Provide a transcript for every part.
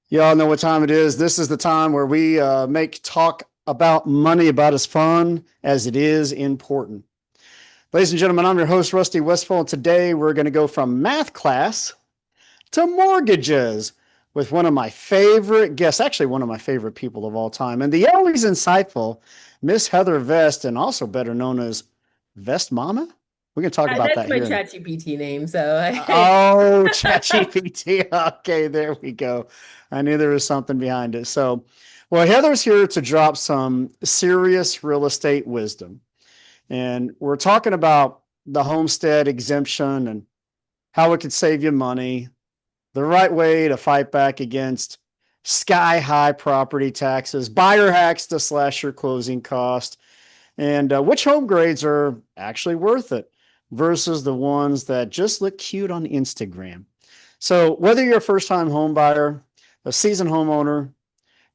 Y'all know what time it is. This is the time where we make talk about money about as fun as it is important. Ladies and gentlemen, I'm your host, Rusty Westfall. And today we're going to go from math class to mortgages with one of my favorite guests, actually one of my favorite people of all time, and the always insightful Miss Heather Vest, and also better known as Vest Mama. We're going to talk about That's that my here. ChatGPT name. So Oh, ChatGPT. Okay, there we go. I knew there was something behind it. So, well, Heather's here to drop some serious real estate wisdom. And we're talking about the homestead exemption and how it could save you money, the right way to fight back against sky high property taxes, buyer hacks to slash your closing cost, and which home grades are actually worth it versus the ones that just look cute on Instagram. So, whether you're a first time home buyer, a seasoned homeowner,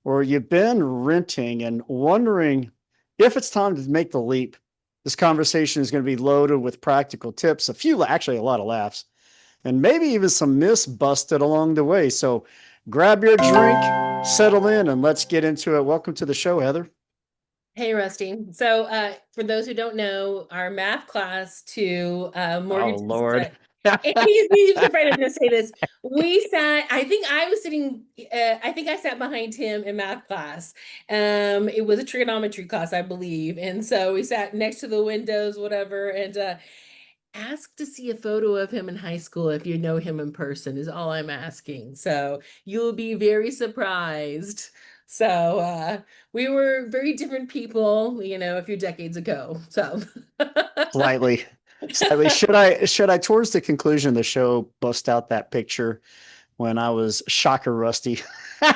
or you've been renting and wondering if it's time to make the leap, this conversation is going to be loaded with practical tips, actually, a lot of laughs, and maybe even some myths busted along the way. So, grab your drink, settle in, and let's get into it. Welcome to the show, Heather. hey, Rusty. So for those who don't know, our math class to Oh, mortgages. Lord. And he's afraid I'm going to say this. We sat. I think I was sitting. I think I sat behind him in math class. It was a trigonometry class, I believe, and so we sat next to the windows, whatever, and ask to see a photo of him in high school if you know him in person is all I'm asking. So you'll be very surprised. So we were very different people, a few decades ago. So Slightly. Slightly. Should I towards the conclusion of the show bust out that picture when I was shocker rusty? you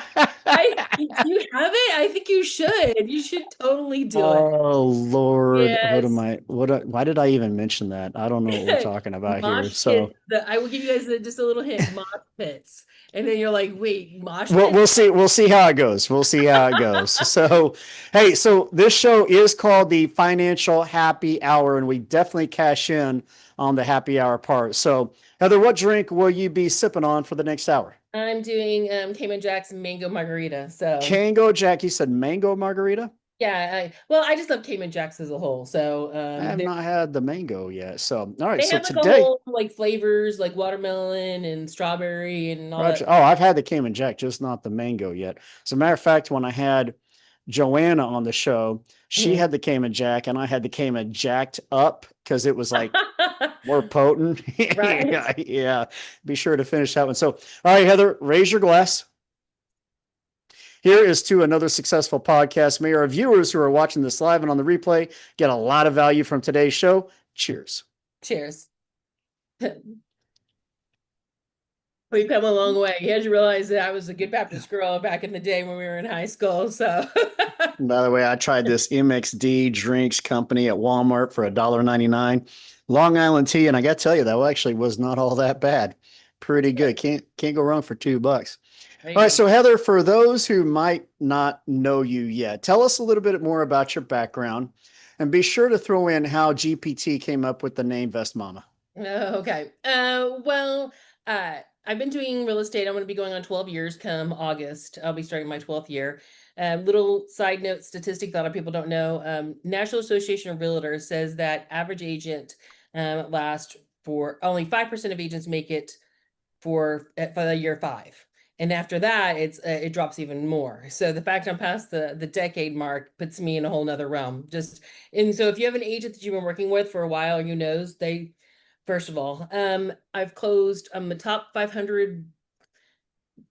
have it. I think you should. You should totally do it. Oh Lord, Yes. why did I even mention that? I don't know what we're talking about here. Mosh pits. So I will give you guys just a little hint. Mosh pits, and then you're like, "Wait, mosh we'll pits?" we'll see we'll see how it goes. We'll see how it goes. So hey, so this show is called the Financial Happy Hour, and we definitely cash in on the happy hour part. So Heather, what drink will you be sipping on for the next hour? I'm doing Cayman Jack's mango margarita. So Kango Jack, you said mango margarita? yeah, I just love Cayman Jacks as a whole. So I have not had the mango yet. So, all right. they So have like a today, whole like flavors like watermelon and strawberry and all that. Roger. Oh, I've had the Cayman Jack, just not the mango yet. As a matter of fact, when I had Joanna on the show, she Mhm. had the Cayman Jack and I had the Cayman Jacked up because it was like more potent. Right. Yeah, yeah. Be sure to finish that one. So, all right, Heather, raise your glass. Here is to another successful podcast. May our viewers who are watching this live and on the replay get a lot of value from today's show. Cheers. Cheers. We've come a long way. You had to realize that I was a good Baptist girl back in the day when we were in high school. So By the way, I tried this MXD drinks company at Walmart for $1.99. Long Island tea, and I got to tell you, that actually was not all that bad. that's Pretty good. good. Can't go wrong for $2. There All you right, go. so Heather, for those who might not know you yet, tell us a little bit more about your background, and be sure to throw in how GPT came up with the name Vest Mama. Okay. I've been doing real estate. I'm going to be going on 12 years come August. I'll be starting my 12th year. Little side note statistic that a lot of people don't know. National Association of Realtors says that average agent lasts for only 5% of agents make it for the year five. And after that, it drops even more. So the fact I'm past the decade mark puts me in a whole nother realm. And so if you have an agent that you've been working with for a while, you knows they first of all, I've closed the top 500.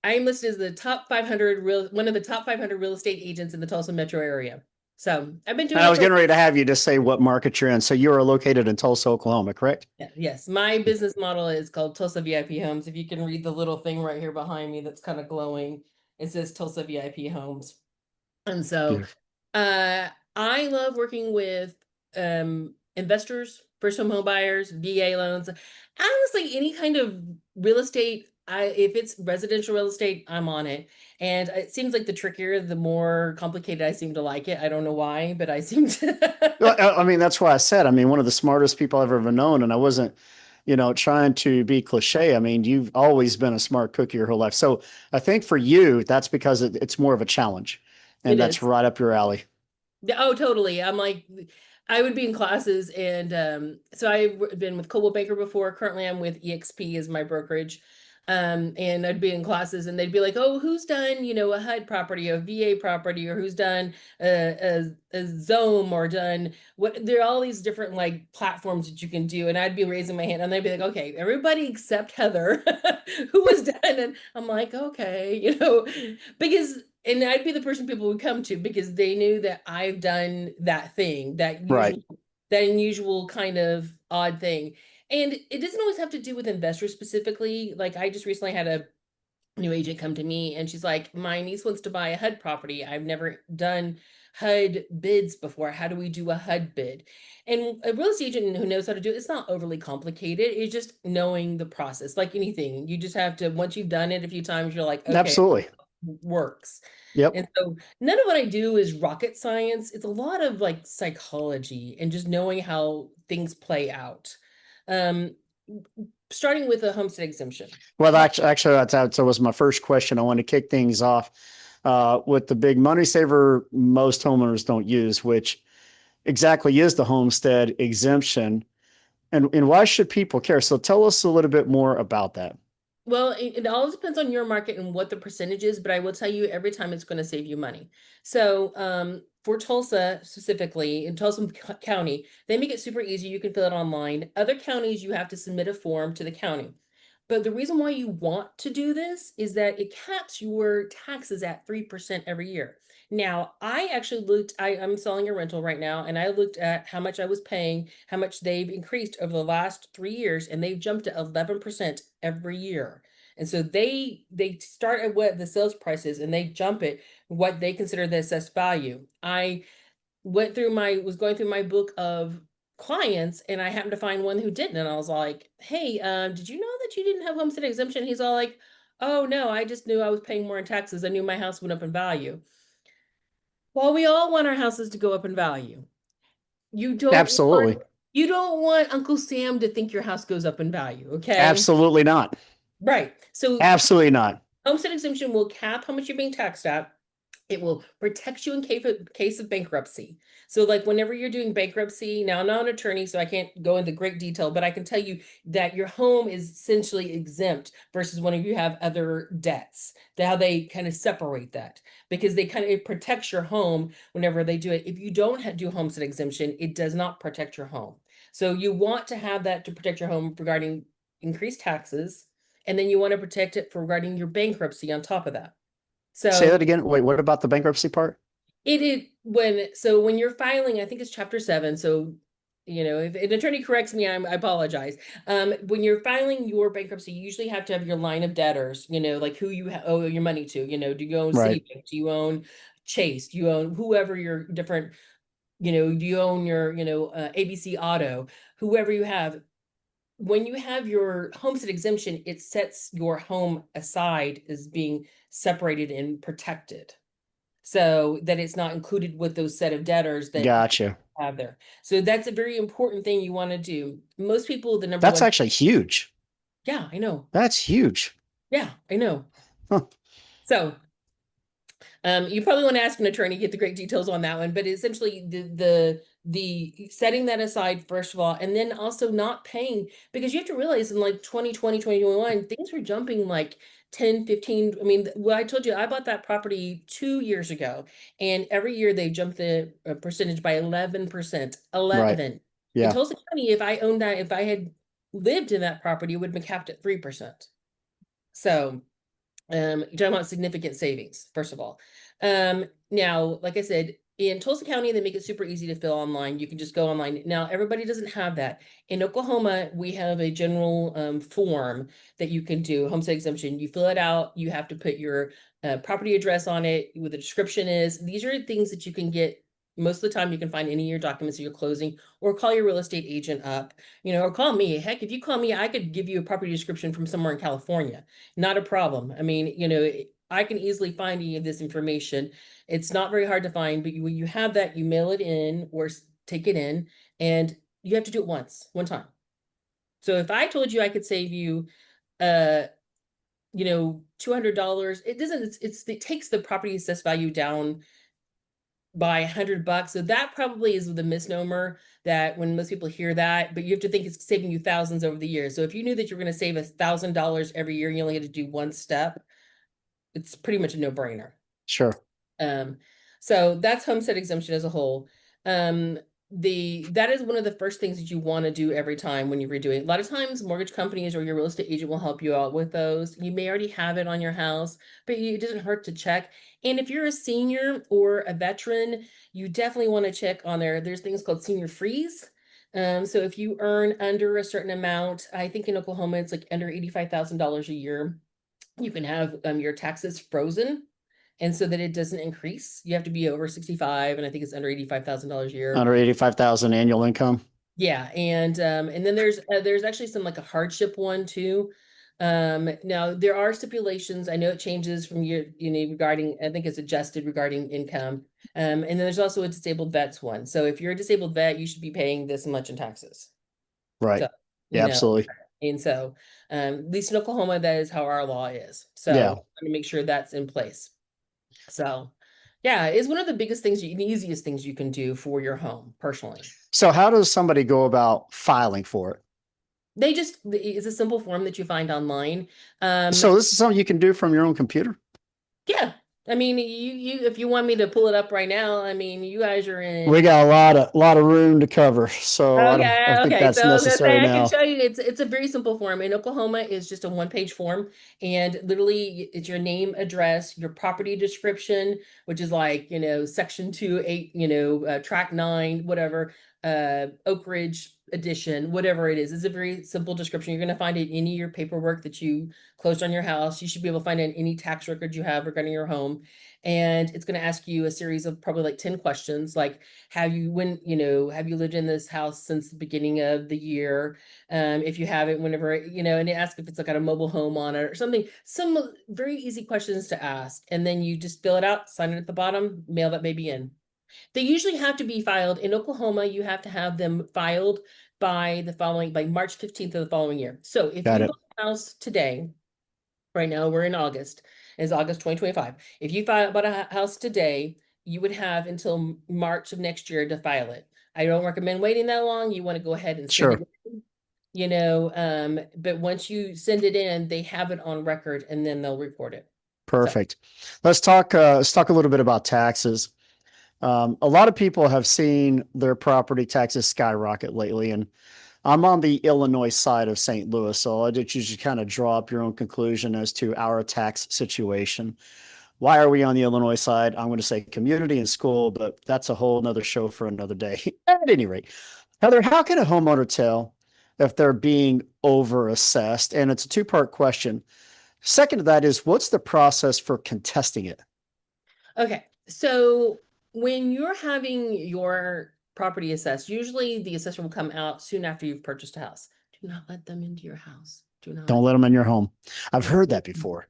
I'm listed as the top 500 one of the top 500 real estate agents in the Tulsa metro area. So I've been And doing I it was for getting ready to have you just say what market you're in. So you are located in Tulsa, Oklahoma, correct? yeah, yes. My business model is called Tulsa VIP Homes. If you can read the little thing right here behind me that's kind of glowing, it says Tulsa VIP Homes. And so Beautiful. I love working with investors, first home buyers, VA loans. Honestly, any kind of real estate, if it's residential real estate, I'm on it. And it seems like the trickier, the more complicated I seem to like it. I don't know why, but I seem to. Well, I mean, that's why I said, I mean, one of the smartest people I've ever known, and I wasn't trying to be cliche. I mean, you've always been a smart cookie your whole life. So I think for you, that's because it's more of a challenge, It and that's is. right up your alley. Yeah, oh, totally. I'm like, I would be in classes, and so I've been with Coldwell Banker before. Currently, I'm with EXP as my brokerage. And I'd be in classes, and they'd be like, "Oh, who's done, a HUD property, a VA property, or who's done a Zome, or done what?" There are all these different like platforms that you can do, and I'd be raising my hand, and they'd be like, "Okay, everybody except Heather, who has done?" And I'm like, "Okay," because and I'd be the person people would come to because they knew that I've done that thing, Right. that unusual kind of odd thing. And it doesn't always have to do with investors specifically. Like I just recently had a new agent come to me and she's like, "My niece wants to buy a HUD property. I've never done HUD bids before. How do we do a HUD bid?" And a real estate agent who knows how to do it, it's not overly complicated. It's just knowing the process. Like anything, you just have to, once you've done it a few times, you're like, okay, Absolutely. works. Yep. And so none of what I do is rocket science. It's a lot of like psychology and just knowing how things play out. Um, Starting with a homestead exemption. Well, How, actually, that was my first question. I want to kick things off with the big money saver most homeowners don't use, which exactly is the homestead exemption. And why should people care? So tell us a little bit more about that. well, it all depends on your market and what the percentage is, but I will tell you every time it's going to save you money. So, for Tulsa specifically, in Tulsa County, they make it super easy. You can fill it online. Other counties, you have to submit a form to the county. But the reason why you want to do this is that it caps your taxes at 3% every year. Now, I actually I'm selling a rental right now, and I looked at how much I was paying, how much they've increased over the last 3 years, and they've jumped to 11% every year. And so they start at what the sales price is, and they jump it what they consider the assessed value. I was going through my book of clients, and I happened to find one who didn't, and I was like, "Hey, did you know that you didn't have homestead exemption?" He's all like, "Oh no, I just knew I was paying more in taxes. I knew my house went up in value." Well, we all want our houses to go up in value. You don't want Absolutely. you don't want Uncle Sam to think your house goes up in value, okay? Absolutely not. Right. So Absolutely not. homestead exemption will cap how much you're being taxed at. It will protect you in case of bankruptcy. So, like, whenever you're doing bankruptcy, now I'm not an attorney, so I can't go into great detail, but I can tell you that your home is essentially exempt versus when you have other debts. How they kind of separate that because it protects your home whenever they do it. If you don't do homestead exemption, it does not protect your home. So, you want to have that to protect your home regarding increased taxes, and then you want to protect it for regarding your bankruptcy on top of that. Say So that again. Wait, what about the bankruptcy part? when you're filing, I think it's chapter 7. So, if an attorney corrects me, I apologize. When you're filing your bankruptcy, you usually have to have your line of debtors, like who you owe your money to. Do you own Right. Citibank? Do you own Chase? Do you own whoever your different, do you own your, ABC Auto, whoever you have. When you have your homestead exemption, it sets your home aside as being separated and protected so that it's not included with those set of debtors that you Gotcha. have there. So that's a very important thing you want to do. Most people, the number That's one, actually huge. yeah, I know. That's huge. Yeah, I know. Huh. So you probably want to ask an attorney, get the great details on that one, but essentially the setting that aside first of all, and then also not paying because you have to realize in like 2020, 2021, things were jumping like 10, 15. I mean, well, I told you I bought that property 2 years ago, and every year they jumped the percentage by 11%. Right. 11. In Yeah. Tulsa County, if I had lived in that property, it would have been capped at 3%. So you're talking about significant savings, first of all. Now, like I said, in Tulsa County, they make it super easy to fill online. You can just go online. Now, everybody doesn't have that. In Oklahoma, we have a general form that you can do, homestead exemption. You fill it out. You have to put your property address on it, what the description is. These are things that you can get most of the time. You can find any of your documents that you're closing, or call your real estate agent up, or call me. Heck, if you call me, I could give you a property description from somewhere in California. Not a problem. I mean, I can easily find any of this information. It's not very hard to find, but when you have that, you mail it in or take it in, and you have to do it one time. So if I told you I could save you, uh, $200, it doesn't, it takes the property assessed value down by $100. So that probably is the misnomer that when most people hear that, but you have to think it's saving you thousands over the years. So if you knew that you're going to save $1,000 every year, and you only had to do one step, it's pretty much a no-brainer. Sure. Um, so that's homestead exemption as a whole. Um, that is one of the first things that you want to do every time when you're redoing. A lot of times mortgage companies or your real estate agent will help you out with those. You may already have it on your house, but it doesn't hurt to check. And if you're a senior or a veteran, you definitely want to check on there. There's things called senior freeze. So if you earn under a certain amount, I think in Oklahoma it's like under $85,000 a year, you can have your taxes frozen. And so that it doesn't increase, you have to be over 65, and I think it's under $85,000 a year. Under 85,000 annual income. Yeah, and then there's actually some like a hardship one too. Now there are stipulations. I know it changes from year, regarding, I think it's adjusted regarding income. And then there's also a disabled vets one. So if you're a disabled vet, you should be paying this much in taxes. Right. So, Yeah, absolutely. and so, at least in Oklahoma, that is how our law is. So Yeah. I'm gonna make sure that's in place. So, yeah, it's one of the biggest things, the easiest things you can do for your home personally. So how does somebody go about filing for it? It's a simple form that you find online. So this is something you can do from your own computer? Yeah. I mean, if you want me to pull it up right now, I mean, you guys are in. We got a lot of room to cover, so I don't think Okay. that's So I was gonna necessary say I can now. show you. It's a very simple form. In Oklahoma, is just a one-page form, and literally it's your name, address, your property description, which is like section 2, 8, track 9, whatever, Oak Ridge edition, whatever it is. It's a very simple description. You're gonna find it in any of your paperwork that you closed on your house. You should be able to find it in any tax record you have regarding your home, and it's gonna ask you a series of probably like 10 questions, like have you lived in this house since the beginning of the year? If you haven't, whenever, and they ask if it's like got a mobile home on it or something, some very easy questions to ask. And then you just fill it out, sign it at the bottom, mail that baby in. They usually have to be filed in Oklahoma. You have to have them filed by March 15th of the following year. So if Got you it. buy a house today, right now we're in August, is August 2025. If you bought a house today, you would have until March of next year to file it. I don't recommend waiting that long. You want to go ahead and send Sure. it in, but once you send it in, they have it on record and then they'll report it. So, Perfect. Let's talk a little bit about taxes. A lot of people have seen their property taxes skyrocket lately, and I'm on the Illinois side of St. Louis, so I'll let you just kind of draw up your own conclusion as to our tax situation. Why are we on the Illinois side? I'm going to say community and school, but that's a whole nother show for another day. At any rate, Heather, how can a homeowner tell if they're being overassessed? And it's a two-part question. Second to that is, what's the process for contesting it? okay. So when you're having your property assessed, usually the assessor will come out soon after you've purchased a house. Do not let them into your house. Do not. Don't let them in your home. I've heard that before.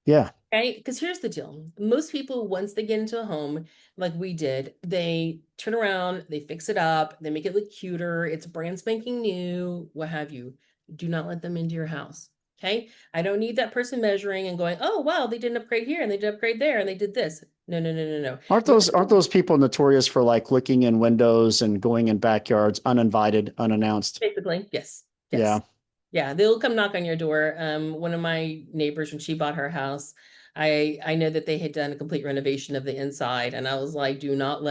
Yeah, Okay, because here's the deal. Most people, once they get into a home, like we did, they turn around, they fix it up, they make it look cuter, it's brand spanking new, what have you. Do not let them into your house. Okay. I don't need that person measuring and going, oh wow, they did an upgrade here and they did upgrade there and they did this. No, no, no, no, no. aren't those people notorious for like looking in windows and going in backyards uninvited, unannounced? Basically, yes. Yeah, Yes. Yeah, they'll come knock on your door. One of my neighbors, when she bought her house, I know that they had done a complete renovation of the inside, and I was like, do not.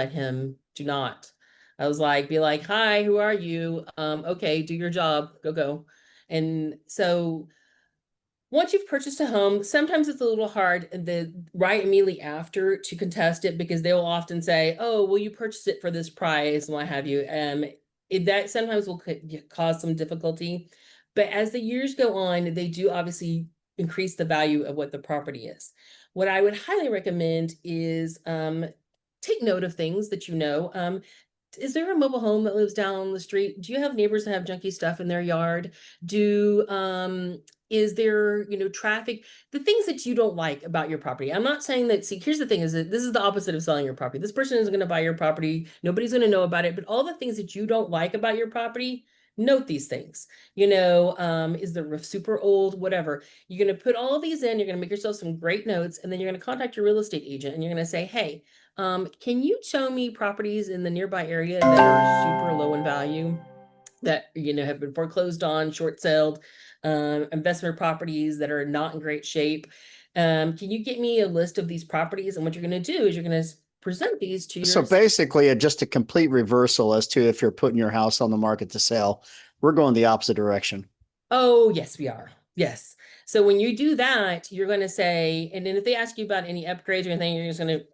I was like, be like, hi, who are you? Okay, do your job, go. And so once you've purchased a home, sometimes it's a little hard the right immediately after to contest it, because they will often say, oh, well, you purchased it for this price and what have you. That sometimes will cause some difficulty. But as the years go on, they do obviously increase the value of what the property is. What I would highly recommend is take note of things that you know. Is there a mobile home that lives down the street? Do you have neighbors that have junky stuff in their yard? Do is there, traffic, the things that you don't like about your property? I'm not saying that, see, here's the thing, is that this is the opposite of selling your property. This person isn't going to buy your property, nobody's going to know about it, but all the things that you don't like about your property, note these things. Is the roof super old? Whatever. You're going to put all of these in, you're going to make yourself some great notes, and then you're going to contact your real estate agent and you're going to say, hey, can you show me properties in the nearby area that are super low in value, that have been foreclosed on, short sold, investment properties that are not in great shape? Can you get me a list of these properties? And what you're going to do is you're going to present these to So your. basically, just a complete reversal as to if you're putting your house on the market to sell. We're going the opposite direction. Oh, yes, we are. Yes. So when you do that, you're going to say, and then if they ask you about any upgrades or anything, you're just going to,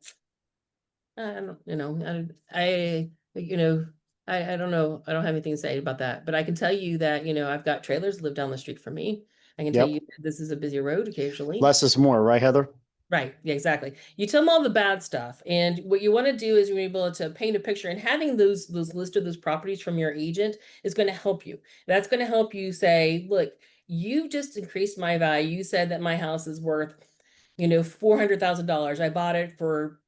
I don't, you know, I don't know. I don't have anything to say about that, but I can tell you that, I've got trailers live down the street from me. I can tell Yep. you this is a busy road occasionally. Less is more, right, Heather? Right. Yeah, exactly. You tell them all the bad stuff. And what you want to do is you're able to paint a picture, and having those list of those properties from your agent is going to help you. That's going to help you say, look, you just increased my value. You said that my house is worth, $400,000. I bought it for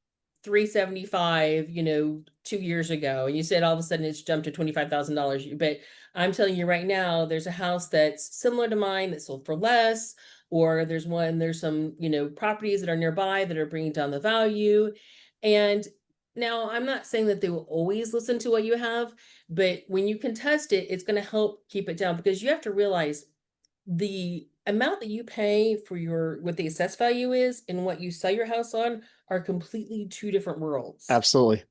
375, 2 years ago. And you said all of a sudden it's jumped to $25,000. But I'm telling you right now, there's a house that's similar to mine that sold for less, or there's some, properties that are nearby that are bringing down the value. And now I'm not saying that they will always listen to what you have, but when you contest it, it's going to help keep it down, because you have to realize the amount that you pay for what the assessed value is and what you sell your house on are completely two different worlds. Absolutely.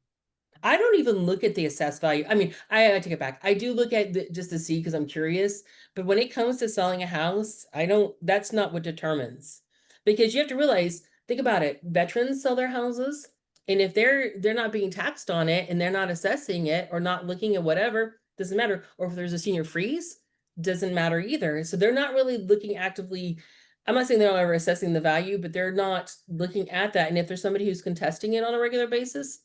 I don't even look at the assessed value. I mean, I take it back. I do look at just to see because I'm curious. But when it comes to selling a house, I don't, that's not what determines. Because you have to realize, think about it. Veterans sell their houses, and if they're not being taxed on it and they're not assessing it or not looking at whatever, doesn't matter. Or if there's a senior freeze, doesn't matter either. So they're not really looking actively. I'm not saying they're not ever assessing the value, but they're not looking at that. And if there's somebody who's contesting it on a regular basis,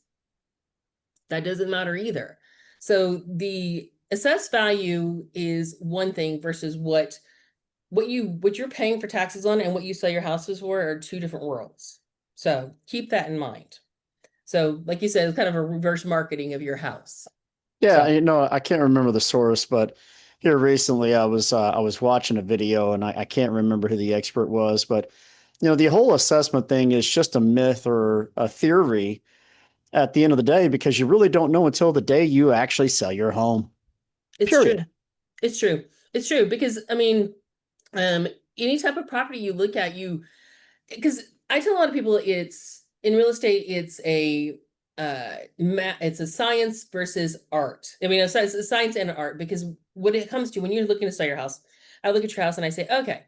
that doesn't matter either. So the assessed value is one thing versus what you're paying for taxes on and what you sell your houses for are two different worlds. So keep that in mind. So like you said, it's kind of a reverse marketing of your house. Yeah, So I can't remember the source, but here recently I was watching a video and I can't remember who the expert was, but the whole assessment thing is just a myth or a theory at the end of the day because you really don't know until the day you actually sell your home. it's true. Period. It's true. It's true because I mean, um, any type of property you look at, because I tell a lot of people it's in real estate, it's a science versus art. I mean, it's a science and art, because what it comes to when you're looking to sell your house, I look at your house and I say, okay,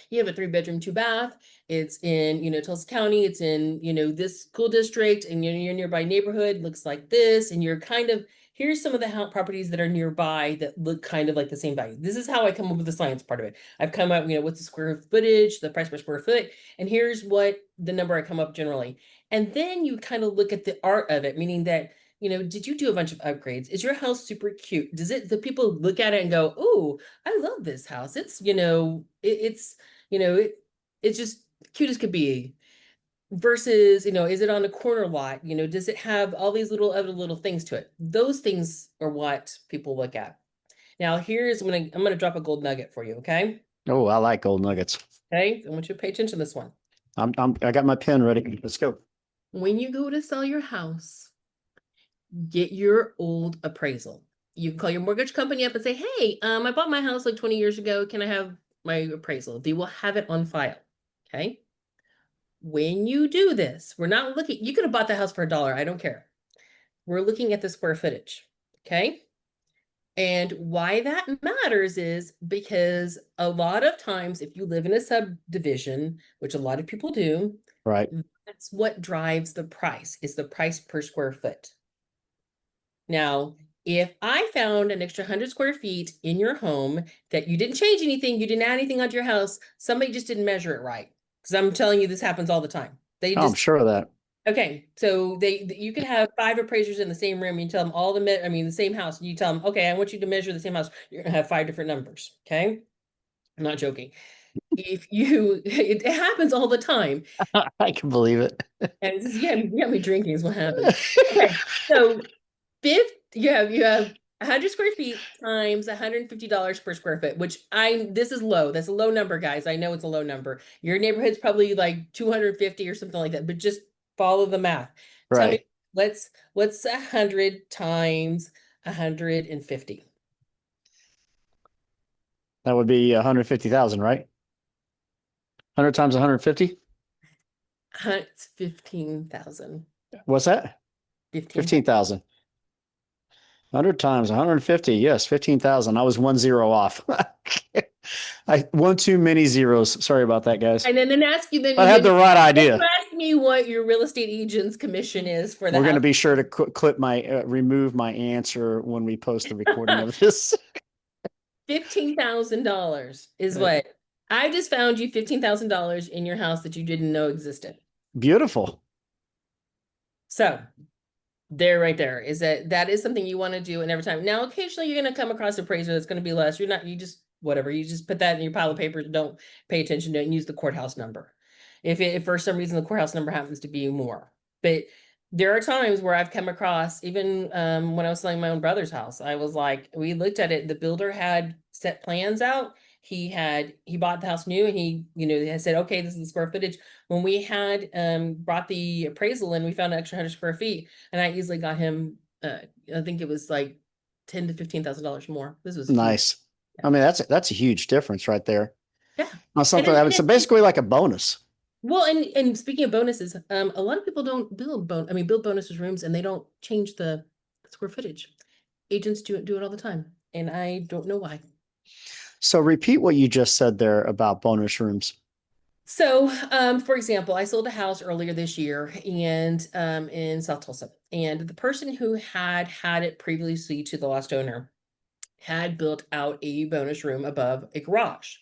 you have a 3 bedroom, 2 bath. It's in, Tulsa County. It's in, this school district, and your nearby neighborhood looks like this. And you're kind of, here's some of the properties that are nearby that look kind of like the same value. This is how I come up with the science part of it. I've come up, what's the square footage, the price per square foot, and here's what the number I come up generally. And then you kind of look at the art of it, meaning that, did you do a bunch of upgrades? Is your house super cute? The people look at it and go, oh, I love this house. It's, it's, it's just cute as could be. Versus, is it on a corner lot? Does it have all these other little things to it? Those things are what people look at. Now, I'm gonna drop a gold nugget for you, okay? Oh, I like gold nuggets. Okay, I want you to pay attention to this one. I got my pen ready. Let's go. When you go to sell your house, get your old appraisal. You can call your mortgage company up and say, hey, I bought my house like 20 years ago. Can I have my appraisal? They will have it on file. Okay. When you do this, we're not looking, you could have bought the house for $1. I don't care. We're looking at the square footage. Okay. And why that matters is because a lot of times, if you live in a subdivision, which a lot of people do, Right. that's what drives the price, is the price per square foot. Now, if I found an extra 100 square feet in your home that you didn't change anything, you didn't add anything onto your house, somebody just didn't measure it right. Because I'm telling you, this happens all the time. They Oh, I'm just, sure of that. okay, so you can have 5 appraisers in the same room. You tell them the same house. And you tell them, okay, I want you to measure the same house. You're gonna have 5 different numbers. Okay, I'm not joking. It happens all the time. I can believe it. And this is, yeah, you got me drinking is what happens. Okay, so fifth, you have 100 square feet times $150 per square foot, which this is low. That's a low number, guys. I know it's a low number. Your neighborhood's probably like 250 or something like that, but just follow the math. Tell me, Right. what's 100 times 150? That would be 150,000, right? 100 times 150? It's 15,000. What's that? 15,000. 15,000. 100 times 150. Yes, 15,000. I was 1 0 off. I one too many zeros. Sorry about that, guys. And then ask you, I had the right then you idea. ask me what your real estate agent's commission is for the We're going to house. be sure to clip my remove my answer when we post the recording of this. $15,000 is what I just found you $15,000 in your house that you didn't know existed. Beautiful. So there, right there, is that is something you want to do. And every time now, occasionally you're going to come across an appraiser that's going to be less. You just whatever, you just put that in your pile of papers. Don't pay attention to it and use the courthouse number. If for some reason the courthouse number happens to be more, but there are times where I've come across, even when I was selling my own brother's house, I was like, we looked at it, the builder had set plans out. He bought the house new and he had said, okay, this is the square footage. When we had brought the appraisal in, we found an extra 100 square feet, and I easily got him, I think it was like $10,000 to $15,000 more. This was huge. Nice. Yeah. I mean, that's a huge difference right there. Yeah. Now, something that it's basically like a bonus. Well, and speaking of bonuses, a lot of people don't build bonuses rooms, and they don't change the square footage. Agents do it all the time, and I don't know why. So repeat what you just said there about bonus rooms. So, for example, I sold a house earlier this year and in South Tulsa, and the person who had it previously to the last owner had built out a bonus room above a garage.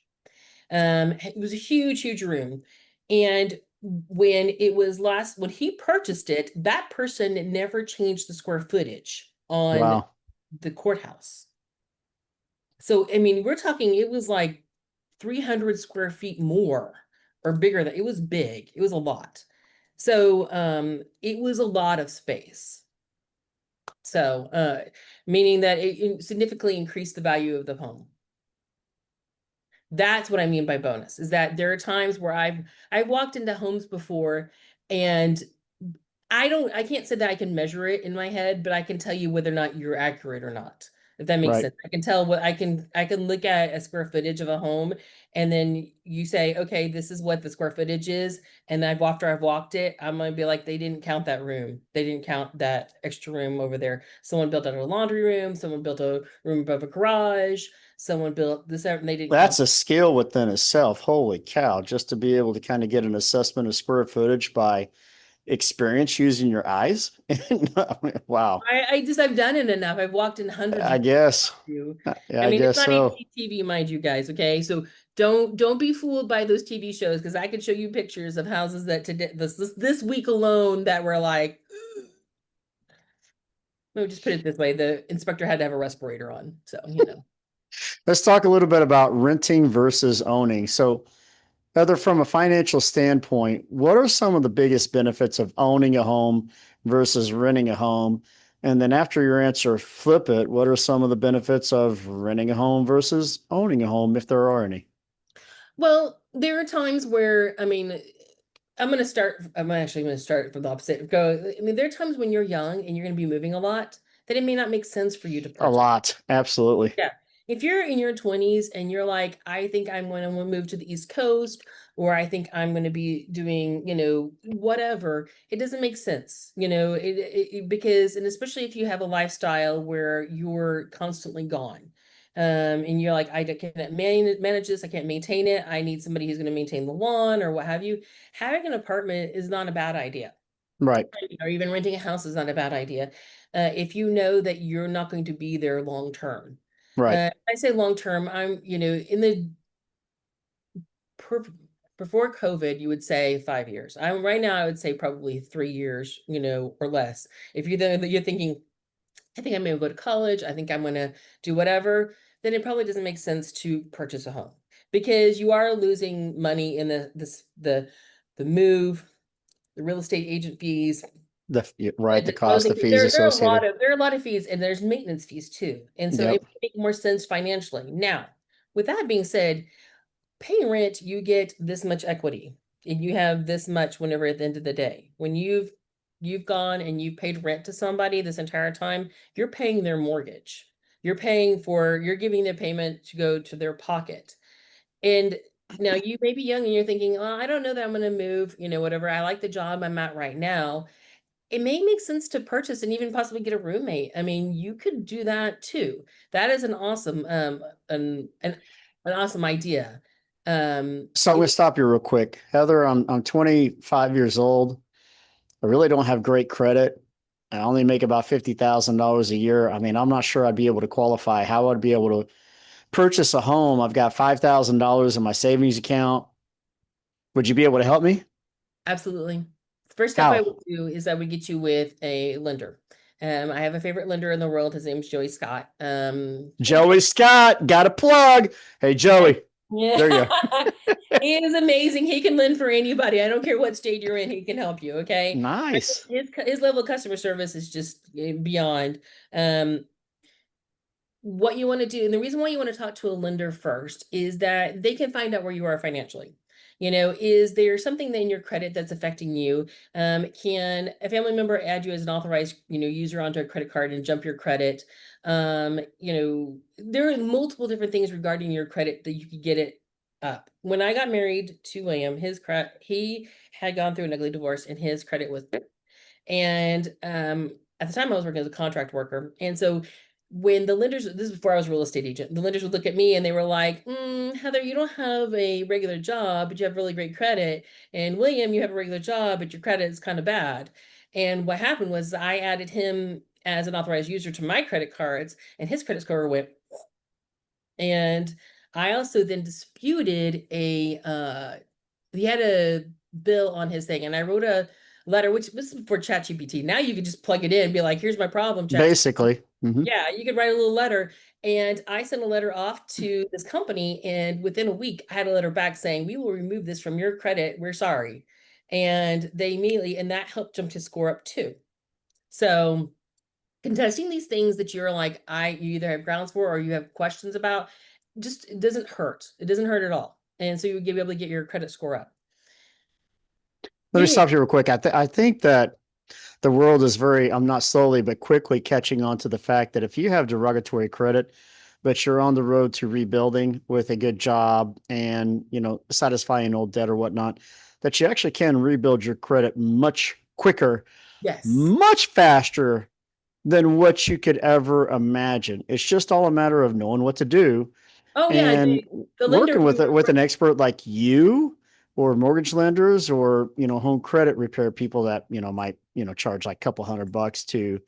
It was a huge, huge room. And when he purchased it, that person never changed the square footage on Wow. the courthouse. So, I mean, we're talking, it was like 300 square feet more or bigger. It was big. It was a lot. So, it was a lot of space. So, meaning that it significantly increased the value of the home. That's what I mean by bonus, is that there are times where I've walked into homes before, and I can't say that I can measure it in my head, but I can tell you whether or not you're accurate or not. If that makes Right. sense. I can tell what I can look at a square footage of a home, and then you say, okay, this is what the square footage is. And after I've walked it, I'm gonna be like, they didn't count that room. They didn't count that extra room over there. Someone built out a laundry room, someone built a room above a garage, someone built this out, and they didn't count. That's a skill within itself. Holy cow. Just to be able to kind of get an assessment of square footage by experience using your eyes. Wow. I've done it enough. I've walked in hundreds I of guess. you. Yeah, I I mean, it's guess not so. HGTV, mind you guys, okay? So don't be fooled by those TV shows, because I could show you pictures of houses that today this week alone that were like, let me just put it this way, the inspector had to have a respirator on. So, Let's talk a little bit about renting versus owning. So, Heather, from a financial standpoint, what are some of the biggest benefits of owning a home versus renting a home? And then after your answer, flip it. What are some of the benefits of renting a home versus owning a home, if there are any? Well, there are times where, I mean, I'm actually going to start from the opposite. I mean, there are times when you're young and you're going to be moving a lot that it may not make sense for you to A purchase. lot. Absolutely. Yeah. If you're in your 20s and you're like, I think I'm going to move to the East Coast, or I think I'm going to be doing, whatever, it doesn't make sense, because, and especially if you have a lifestyle where you're constantly gone. And you're like, I can't manage this, I can't maintain it. I need somebody who's going to maintain the lawn or what have you. Having an apartment is not a bad idea, Right. or even renting a house is not a bad idea. If you know that you're not going to be there long term. Right. I say long term, in the before COVID, you would say 5 years. Right now, I would say probably 3 years, or less. If you're thinking, I think I'm going to go to college, I think I'm going to do whatever, then it probably doesn't make sense to purchase a home, because you are losing money in the move, the real estate agent fees, Right, the I was cost, the thinking fees there are a associated. lot of fees and there's maintenance fees too. And so it Yep. would make more sense financially. Now, with that being said, paying rent, you get this much equity and you have this much whenever at the end of the day. When you've gone and you've paid rent to somebody this entire time, you're paying their mortgage. You're giving the payment to go to their pocket. And now you may be young and you're thinking, oh, I don't know that I'm going to move, whatever. I like the job I'm at right now. It may make sense to purchase and even possibly get a roommate. I mean, you could do that too. That is an awesome, an awesome idea. So I'm And going to stop you real quick. Heather, I'm 25 years old. I really don't have great credit. I only make about $50,000 a year. I mean, I'm not sure I'd be able to qualify. How I'd be able to purchase a home? I've got $5,000 in my savings account. Would you be able to help me? absolutely. The first step I How? would do is I would get you with a lender. I have a favorite lender in the world. His name's Joey Scott. Joey Scott, got a plug. Hey, Joey, Yeah. there you go. He is amazing. He can lend for anybody. I don't care what state you're in. He can help you. Okay. Nice. His level of customer service is just beyond. Um, what you want to do, and the reason why you want to talk to a lender first is that they can find out where you are financially. Is there something in your credit that's affecting you? Can a family member add you as an authorized, user onto a credit card and jump your credit? There are multiple different things regarding your credit that you could get it up. When I got married to William, he had gone through an ugly divorce and his credit was, and at the time I was working as a contract worker. And so when the lenders, this is before I was a real estate agent, the lenders would look at me and they were like, Heather, you don't have a regular job, but you have really great credit. And William, you have a regular job, but your credit is kind of bad. And what happened was I added him as an authorized user to my credit cards, and his credit score went. And I also then disputed he had a bill on his thing, and I wrote a letter, which was for ChatGPT. Now you can just plug it in and be like, here's my problem, ChatGPT. Basically. Yeah, you could write a little letter. And I sent a letter off to this company, and within a week, I had a letter back saying, we will remove this from your credit. We're sorry. And they immediately, and that helped them to score up too. So contesting these things that you're like, you either have grounds for or you have questions about, just it doesn't hurt. It doesn't hurt at all. And so you would be able to get your credit score up. Let me Getting stop you real quick. I think that the world is I'm not slowly, but quickly catching on to the fact that if you have derogatory credit, but you're on the road to rebuilding with a good job and, satisfying old debt or whatnot, that you actually can rebuild your credit much quicker, Yes. much faster than what you could ever imagine. It's just all a matter of knowing what to do Oh yeah, and the lender working we with were an expert like you or mortgage lenders or home credit repair people that might charge like a couple $100 to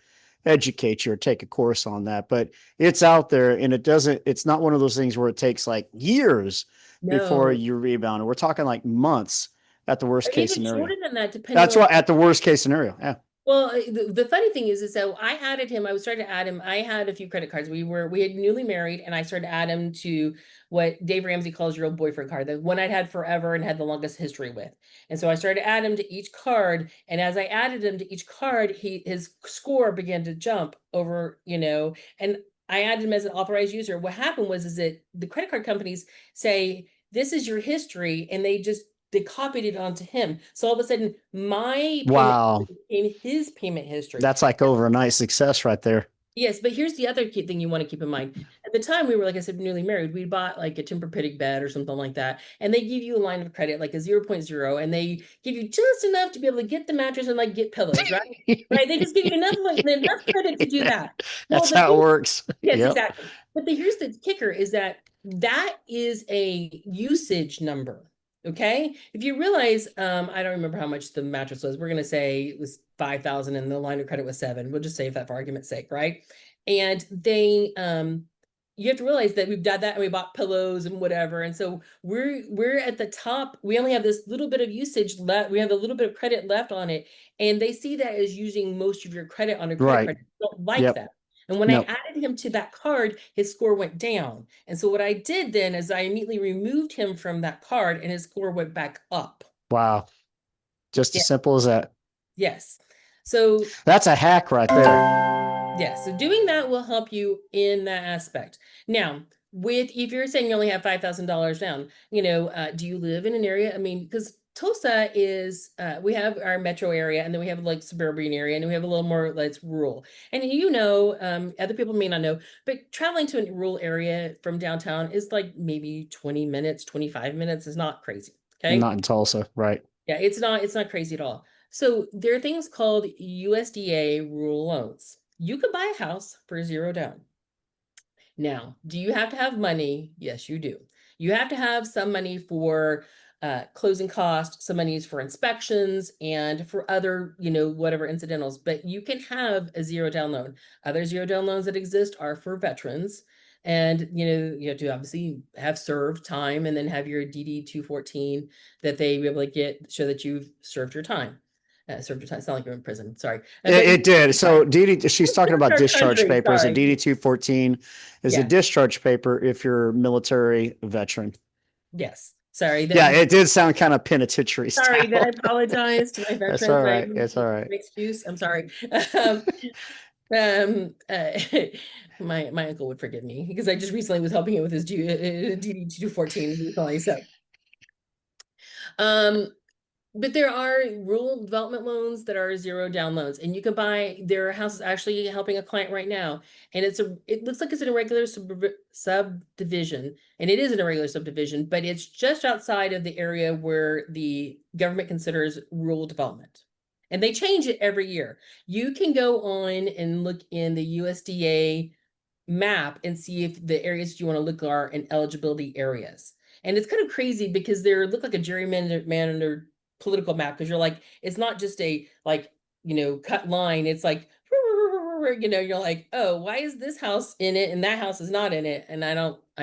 educate you or take a course on that. But it's out there, and it's not one of those things where it takes like years before no, you rebound. We're talking like months at the worst or case even scenario. shorter than that, depending That's on. what, at the worst case scenario. Yeah. Well, the funny thing is that I added him. I was starting to add him. I had a few credit cards. We had newly married, and I started to add him to what Dave Ramsey calls your old boyfriend card, the one I'd had forever and had the longest history with. And so I started to add him to each card. And as I added him to each card, his score began to jump over, and I added him as an authorized user. What happened was that the credit card companies say, this is your history, and they copied it onto him. So all of a sudden, my payment Wow. became his payment history. That's like overnight success right there. Yes, but here's the other key thing you want to keep in mind. At the time, we were, like I said, newly married. We bought like a Tempur-Pedic bed or something like that, and they give you a line of credit, like a 0.0, and they give you just enough to be able to get the mattress and like get pillows, right? Right? They just give you enough credit to do that. Well, That's how it works. yes, Yep. exactly. But here's the kicker is that is a usage number. Okay. If you realize, I don't remember how much the mattress was. We're going to say it was 5,000 and the line of credit was 7. We'll just save that for argument's sake. Right. And you have to realize that we've done that and we bought pillows and whatever. And so we're at the top. We only have this little bit of usage left. We have a little bit of credit left on it. And they see that as using most of your credit on a credit Right. card. They don't like Yep. that. And when I Nope. added him to that card, his score went down. And so what I did then is I immediately removed him from that card and his score went back up. Wow. Just Yeah. as simple as that. Yes. So That's a hack right there. yeah, so doing that will help you in that aspect. Now, with if you're saying you only have $5,000 down, do you live in an area? I mean, because Tulsa is, we have our metro area, and then we have like suburban area, and then we have a little more that's rural. And other people may not know, but traveling to a rural area from downtown is like maybe 20 minutes, 25 minutes is not crazy. Okay. Not in Tulsa, right? Yeah, it's not crazy at all. So there are things called USDA rural loans. You could buy a house for zero down. Now, do you have to have money? Yes, you do. You have to have some money for closing costs, some money is for inspections and for other, whatever incidentals, but you can have a zero down loan. Other zero down loans that exist are for veterans. And, you have to obviously have served time and then have your DD 214 that they be able to show that you've served your time. Served your time. It's not like you're in prison. Sorry. But It did. So DD, she's talking about our discharge country, papers. A sorry. DD 214 is a Yeah. discharge paper if you're a military veteran. Yes. Sorry. Yeah, it did sound kind of penitentiary Sorry, style. I apologize to my That's veterans. all I right. It's all right. an excuse. I'm sorry. Um, um, uh, my uncle would forgive me because I just recently was helping him with his DD 214 recently. So, um, but there are rural development loans that are zero down loans, and you can buy. There are houses actually helping a client right now, and it looks like it's in a regular subdivision, and it is in a regular subdivision, but it's just outside of the area where the government considers rural development. And they change it every year. You can go on and look in the USDA map and see if the areas you want to look are in eligibility areas. And it's kind of crazy because they look like a gerrymandered political map, because you're like, it's not just a like, cut line. It's like, you're like, oh, why is this house in it and that house is not in it? And I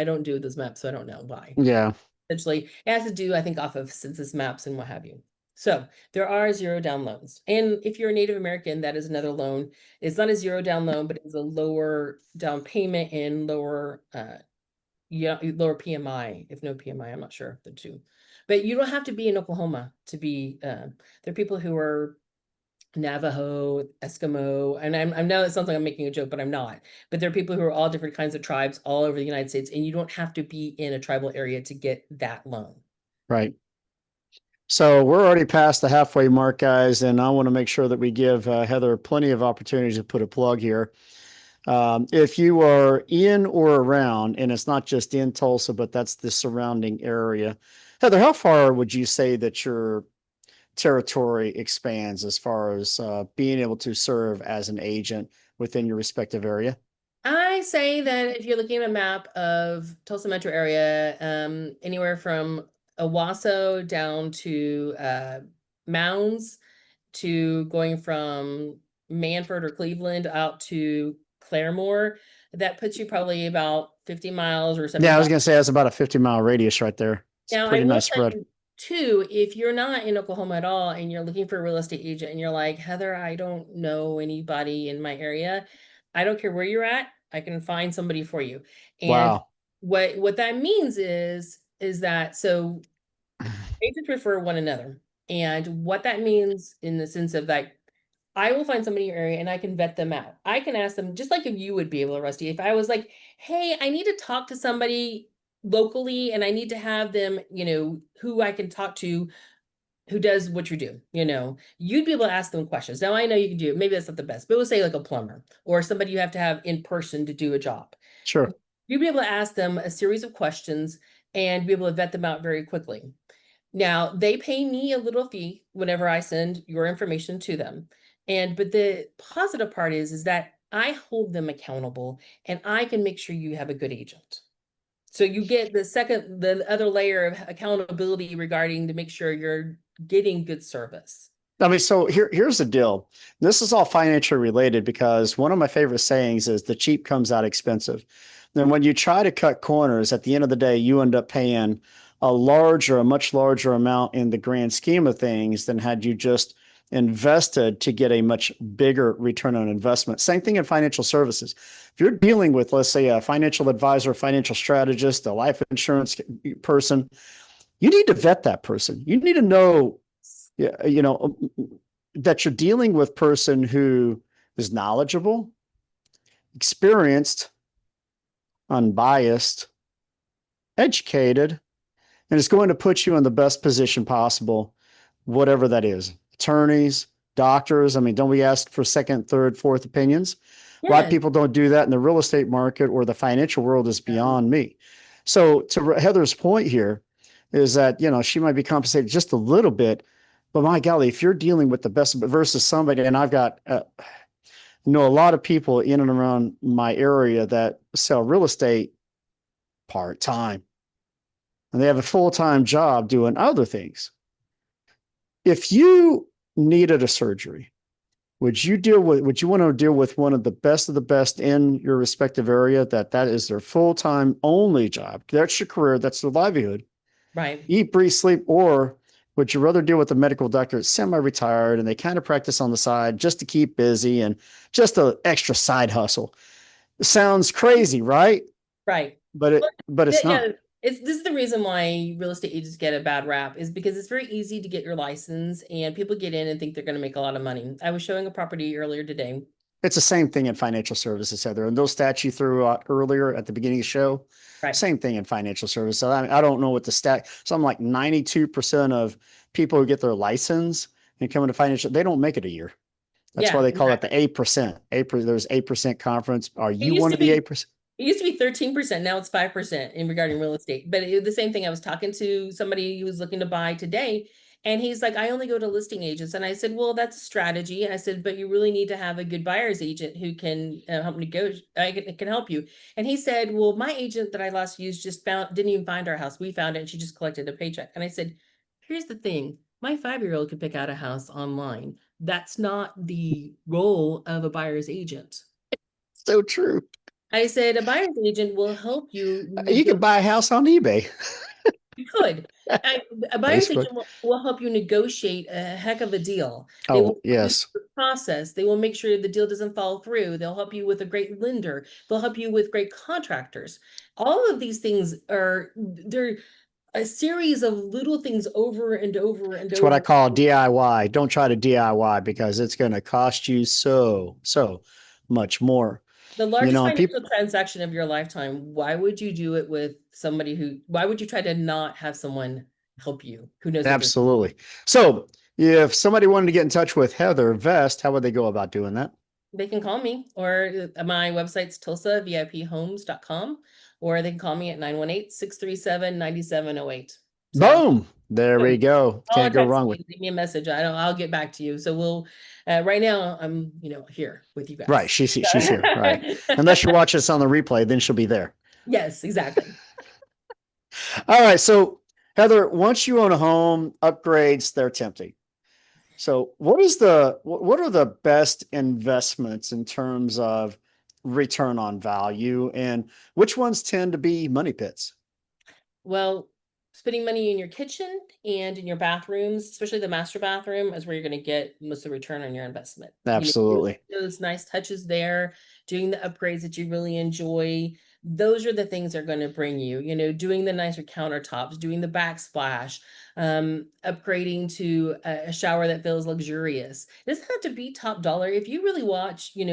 don't do this map, so I don't know why. Yeah. Essentially, it has to do, I think, off of census maps and what have you. So there are zero down loans. And if you're a Native American, that is another loan. It's not a zero down loan, but it's a lower down payment and lower lower PMI. If no PMI, I'm not sure the two. But you don't have to be in Oklahoma to be there are people who are Navajo, Eskimo, and I know it sounds like I'm making a joke, but I'm not. But there are people who are all different kinds of tribes all over the United States, and you don't have to be in a tribal area to get that loan. Right. So we're already past the halfway mark, guys, and I want to make sure that we give Heather plenty of opportunities to put a plug here. If you are in or around, and it's not just in Tulsa, but that's the surrounding area, Heather, how far would you say that your territory expands as far as being able to serve as an agent within your respective area? I say that if you're looking at a map of Tulsa metro area, anywhere from Owasso down to Mounds, to going from Manford or Cleveland out to Claremore, that puts you probably about 50 miles or Yeah, I was 75. going to say that's about a 50-mile radius right there. It's a Now, I pretty will nice tell spread. you too, if you're not in Oklahoma at all and you're looking for a real estate agent and you're like, Heather, I don't know anybody in my area, I don't care where you're at, I can find somebody for you. And Wow. what that means is that so agents refer one another. And what that means in the sense of that, I will find somebody in your area and I can vet them out. I can ask them, just like if you would be able to, Rusty, if I was like, hey, I need to talk to somebody locally and I need to have them, who I can talk to who does what you do, you'd be able to ask them questions. Now I know you can do it. Maybe that's not the best, but we'll say like a plumber or somebody you have to have in person to do a job. Sure. You'd be able to ask them a series of questions and be able to vet them out very quickly. Now, they pay me a little fee whenever I send your information to them. But the positive part is that I hold them accountable and I can make sure you have a good agent. So you get the other layer of accountability regarding to make sure you're getting good service. I mean, so here's the deal. This is all financially related because one of my favorite sayings is the cheap comes out expensive. Then when you try to cut corners, at the end of the day, you end up paying a much larger amount in the grand scheme of things than had you just invested to get a much bigger return on investment. Same thing in financial services. If you're dealing with, let's say, a financial advisor, a financial strategist, a life insurance person, you need to vet that person. You need to know, yeah, that you're dealing with person who is knowledgeable, experienced, unbiased, educated, and it's going to put you in the best position possible, whatever that is. Attorneys, doctors. I mean, don't we ask for second, third, fourth opinions? Why Yeah. people don't do that in the real estate market or the financial world is beyond me. So to Heather's point here is that, she might be compensated just a little bit, but my golly, if you're dealing with the best versus somebody, and I've got, know a lot of people in and around my area that sell real estate part time and they have a full time job doing other things. If you needed a surgery, would you want to deal with one of the best in your respective area that is their full time only job? That's your career, that's their livelihood. Right. Eat, breathe, sleep, or would you rather deal with a medical doctor that's semi-retired and they kind of practice on the side just to keep busy and just an extra side hustle? It sounds crazy, right? Right. But Well, it's yeah, not. this is the reason why real estate agents get a bad rap is because it's very easy to get your license and people get in and think they're going to make a lot of money. I was showing a property earlier today. It's the same thing in financial services, Heather. And those stats you threw out earlier at the beginning of the show, Right. same thing in financial services. So I don't know what the stat. Something like 92% of people who get their license and come into financial, they don't make it a year. That's why Yeah, they call it exactly. the 8%. There's 8% conference. Are It you used one to of the be 8%? It used to be 13%. Now it's 5% in regarding real estate. But the same thing, I was talking to somebody who was looking to buy today, and he's like, I only go to listing agents. And I said, well, that's a strategy. I said, but you really need to have a good buyer's agent who can help negotiate, can help you. And he said, well, my agent that I last used didn't even find our house. We found it and she just collected a paycheck. And I said, here's the thing. My 5-year-old could pick out a house online. That's not the role of a buyer's agent. So true. I said a buyer's agent will help you You can negotiate. buy a house on eBay, You could. I, a buyer's Facebook. agent will help you negotiate a heck of a deal. They will Oh, help you yes. through the process. They will make sure the deal doesn't fall through. They'll help you with a great lender. They'll help you with great contractors. All of these things they're a series of little things over and over and It's what I over. call DIY. Don't try to DIY because it's going to cost you so much more. The largest And people, financial transaction of your lifetime, why would you do it with somebody why would you try to not have someone help you who knows what they're doing? absolutely. So if somebody wanted to get in touch with Heather Vest, how would they go about doing that? They can call me, or my website's tulsaviphomes.com, or they can call me at 918-637-9708. So Boom. There we boom. go. Call or Can't go text wrong with me, leave me a message. I'll get back to you. So right now I'm, here with you right. guys. She's here. Right. Unless you watch us on the replay, then she'll be there. Yes, exactly. All right. So Heather, once you own a home, upgrades, they're tempting. So what are the best investments in terms of return on value and which ones tend to be money pits? Well, spending money in your kitchen and in your bathrooms, especially the master bathroom, is where you're going to get most of the return on your investment. Doing Absolutely. those nice touches there, doing the upgrades that you really enjoy. Those are the things that are going to bring you, doing the nicer countertops, doing the backsplash, upgrading to a shower that feels luxurious. It doesn't have to be top dollar. If you really watch, I'm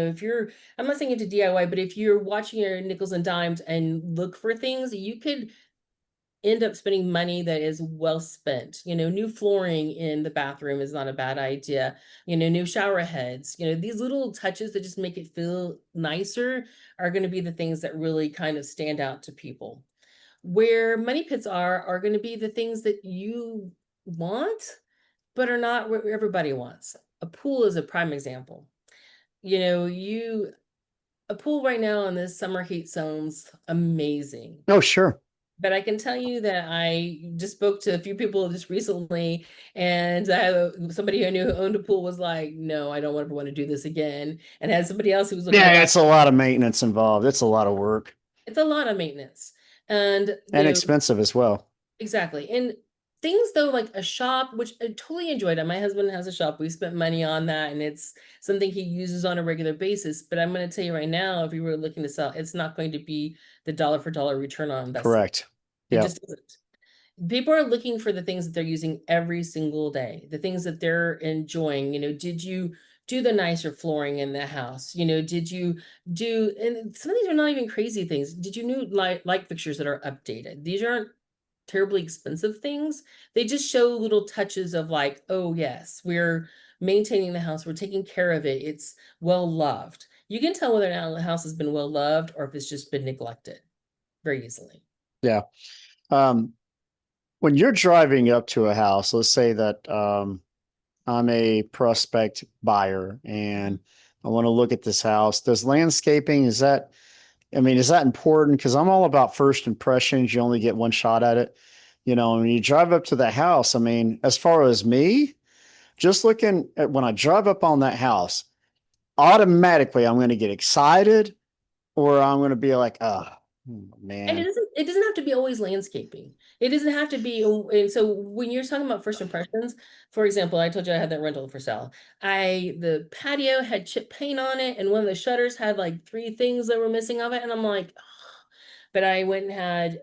not saying into DIY, but if you're watching your nickels and dimes and look for things, you could end up spending money that is well spent. New flooring in the bathroom is not a bad idea. New shower heads. These little touches that just make it feel nicer are going to be the things that really kind of stand out to people. Where money pits are going to be the things that you want, but are not what everybody wants. A pool is a prime example. You a pool right now in this summer heat sounds amazing. Oh, sure. But I can tell you that I just spoke to a few people just recently, and somebody I knew who owned a pool was like, "No, I don't ever want to do this again." And had somebody else who was looking to Yeah, buy. it's a lot of maintenance involved. It's a lot of work It's a lot of maintenance, and and expensive as well. exactly. And things though, like a shop, which I totally enjoyed. It. My husband has a shop. We spent money on that, and it's something he uses on a regular basis. But I'm going to tell you right now, if you were looking to sell, it's not going to be the dollar for dollar return on investment. Correct. It Yeah. just isn't. People are looking for the things that they're using every single day, the things that they're enjoying. Did you do the nicer flooring in the house? Did you do, and some of these are not even crazy things. Did you new light fixtures that are updated? These aren't terribly expensive things. They just show little touches of like, oh yes, we're maintaining the house, we're taking care of it, it's well loved. You can tell whether or not the house has been well loved or if it's just been neglected very easily. Yeah. Um, when you're driving up to a house, let's say that I'm a prospect buyer and I want to look at this house. Does landscaping, is that important? Because I'm all about first impressions. You only get one shot at it. When you drive up to the house, as far as me, just looking at when I drive up on that house, automatically I'm going to get excited or I'm going to be like, oh, And it man. doesn't it doesn't have to be always landscaping. It doesn't have to be, and so when you're talking about first impressions, for example, I told you I had that rental for sale. The patio had chip paint on it, and one of the shutters had like three things that were missing of it, and I'm like, "Ugh." But I went and had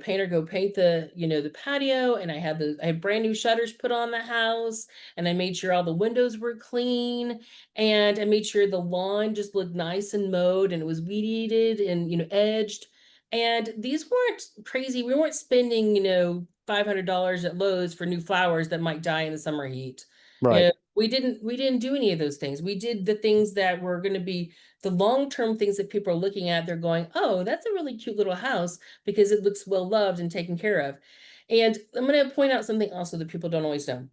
painter go paint the patio, and I had brand new shutters put on the house, and I made sure all the windows were clean, and I made sure the lawn just looked nice and mowed, and it was weed eated and edged. And these weren't crazy. We weren't spending, $500 at Lowe's for new flowers that might die in the summer heat. Right. We didn't do any of those things. We did the things that were going to be the long-term things that people are looking at. They're going, oh, that's a really cute little house because it looks well loved and taken care of. And I'm going to point out something also that people don't always know.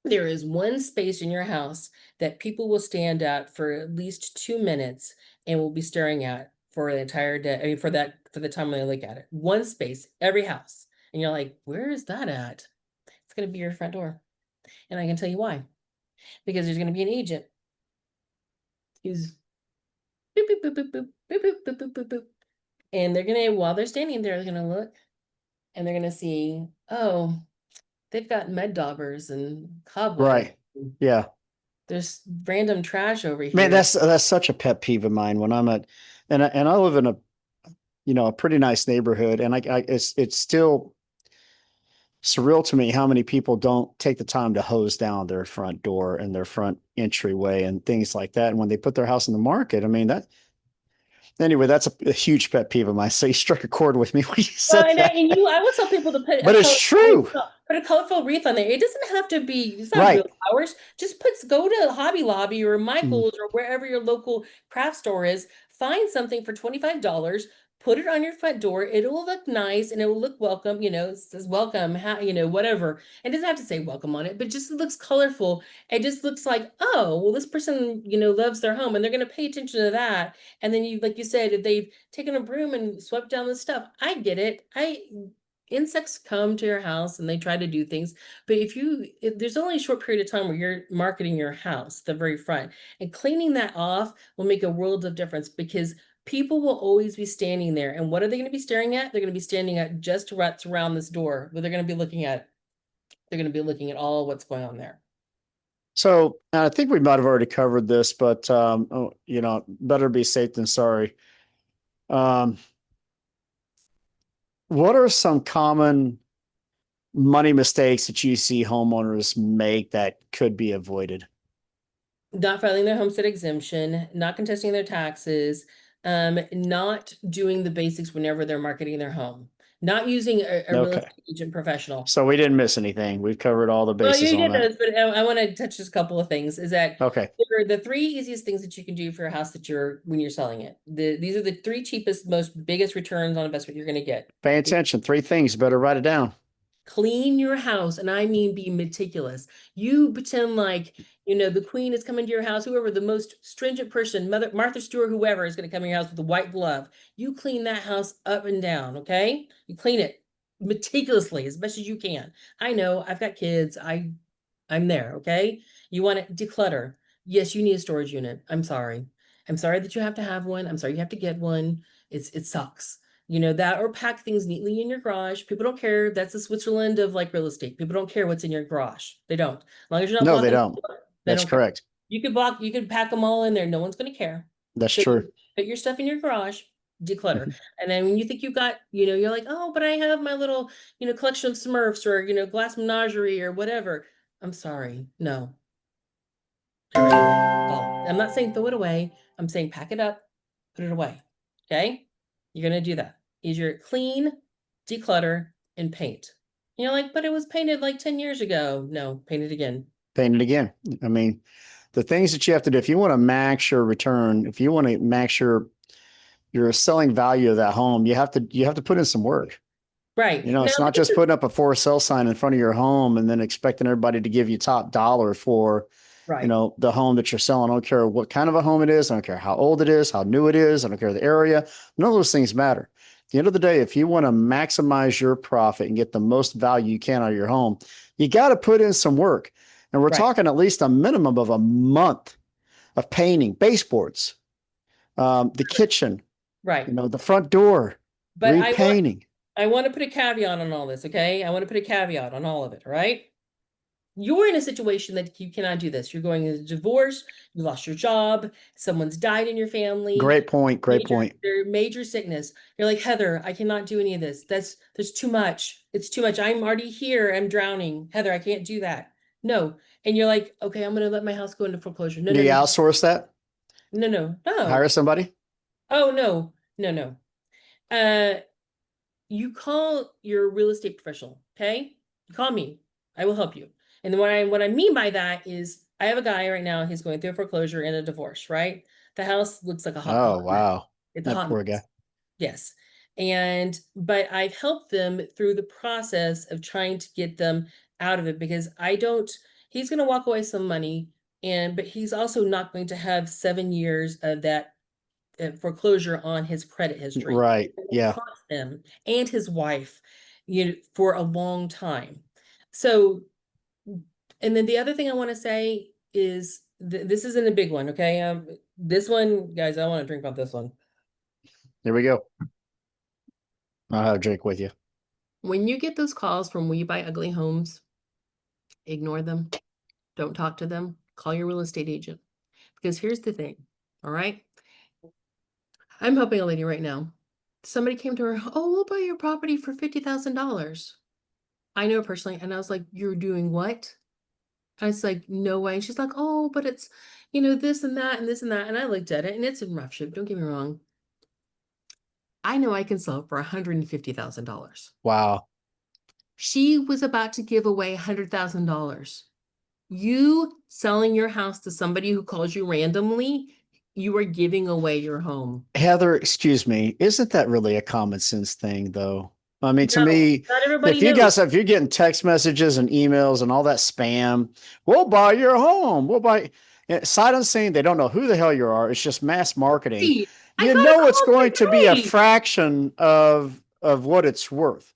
There is one space in your house that people will stand at for at least 2 minutes and will be staring at for the entire day. I mean, for the time when they look at it. One space, every house. And you're like, where is that at? It's going to be your front door. And I can tell you why. Because there's going to be an agent who's boop, boop, boop, boop, boop, boop, boop, boop, boop, boop, boop. And they're going to, while they're standing there, they're going to look and they're going to see, oh, they've got mud daubers and cobwebs. Right. Yeah. There's random trash over Man, here. that's such a pet peeve of mine when I'm at, and I live in a pretty nice neighborhood, and it's still surreal to me how many people don't take the time to hose down their front door and their front entryway and things like that. And when they put their house in the market, anyway, that's a huge pet peeve of mine. So you struck a chord with me when you Well, said that, I would tell people to but it's true. put a colorful wreath on there. It doesn't have to be, it's not real Right. flowers. Just go to Hobby Lobby or Mm. Michael's or wherever your local craft store is. Find something for $25. Put it on your front door. It will look nice and it will look welcome. It says welcome, whatever. It doesn't have to say welcome on it, but just it looks colorful. It just looks like, oh, well, this person, loves their home and they're going to pay attention to that. And then like you said, if they've taken a broom and swept down the stuff, I get it. Insects come to your house and they try to do things, but if there's only a short period of time where you're marketing your house, the very front, and cleaning that off will make a world of difference because people will always be standing there. And what are they going to be staring at? They're going to be standing at just what's around this door, but they're going to be looking at, all what's going on there. So I think we might have already covered this, but better be safe than sorry. Um, what are some common money mistakes that you see homeowners make that could be avoided? Not filing their homestead exemption, not contesting their taxes, not doing the basics whenever they're marketing their home, not using a real Okay. estate agent professional. So we didn't miss anything. We've covered all the Well, bases you on did that. those, but I want to touch just a couple of things. Is that Okay. there are the three easiest things that you can do for a house when you're selling it. These are the three cheapest, most biggest returns on investment you're going to get. Pay attention. Three things. Better write it down. Clean your house, and I mean be meticulous. You pretend like the queen is coming to your house, whoever the most stringent person, Mother Martha Stewart, whoever is going to come in your house with a white glove. You clean that house up and down, okay? You clean it meticulously as best as you can. I know I've got kids. I'm there, okay? You want to declutter. Yes, you need a storage unit. I'm sorry. I'm sorry that you have to have one. I'm sorry you have to get one. It sucks. That, or pack things neatly in your garage. People don't care. That's the Switzerland of like real estate. People don't care what's in your garage. They don't. As long as you're not No, they blocking, don't. they That's don't care. correct. You could pack them all in there. No one's going to care. That's So true. put your stuff in your garage. declutter. And then when you think you've got, you're like, oh, but I have my little, collection of Smurfs or, glass menagerie or whatever. I'm sorry. No, get rid of it all. I'm not saying throw it away. I'm saying pack it up, put it away. Okay. You're going to do that. Easier clean, declutter, and paint. You're like, but it was painted like 10 years ago. No, paint it again. Paint it again. I mean, the things that you have to do if you want to max your return, if you want to max your selling value of that home, you have to put in some work. Right. Now, It's not just putting up a for sale sign in front of your home and then expecting everybody to give you top dollar for, right. the home that you're selling. I don't care what kind of a home it is. I don't care how old it is, how new it is. I don't care the area. None of those things matter. At the end of the day, if you want to maximize your profit and get the most value you can out of your home, you got to put in some work. And we're Right. talking at least a minimum of a month of painting, baseboards, the kitchen, Right. the front door, But repainting. I want to put a caveat on all this, okay? I want to put a caveat on all of it, all right? You're in a situation that you cannot do this. You're going through a divorce, you lost your job, someone's died in your family. Great point. Great point. Major sickness. You're like, Heather, I cannot do any of this. There's too much. It's too much. I'm already here. I'm drowning. Heather, I can't do that. No. And you're like, okay, I'm gonna let my house go into foreclosure. No, Do no, you no, outsource that? no, no, no. Hire somebody? Oh, no, no, no. You call your real estate professional, okay? You call me. I will help you. And then what I mean by that is I have a guy right now, he's going through a foreclosure and a divorce, right? The house looks like a Oh, hot mess. wow. It's a That hot poor mess. guy. Yes. But I've helped them through the process of trying to get them out of it because he's going to walk away some money but he's also not going to have 7 years of that foreclosure on his credit history. Right. It will Yeah. cost him and his wife, for a long time. So, and then the other thing I want to say is this isn't a big one, okay? This one, guys, I want to drink about this one. There we go. I'll have a drink with you. When you get those calls from We Buy Ugly Homes, ignore them. Don't talk to them. Call your real estate agent. Because here's the thing, all right? I'm helping a lady right now. Somebody came to her, oh, we'll buy your property for $50,000. I know her personally. And I was like, you're doing what? I was like, no way. And she's like, oh, but it's, this and that and this and that. And I looked at it and it's in rough shape. Don't get me wrong. I know I can sell it for $150,000. Wow. She was about to give away $100,000. You selling your house to somebody who calls you randomly, you are giving away your home. Heather, excuse me. Isn't that really a common sense thing, though? I mean, to No, me, not everybody if you're getting text messages and emails and all that spam, we'll buy your home. We'll buy sight unseen. They don't know who the hell you are. It's just mass marketing. Hey, I You got a know it's call going to be a today. fraction of what it's worth.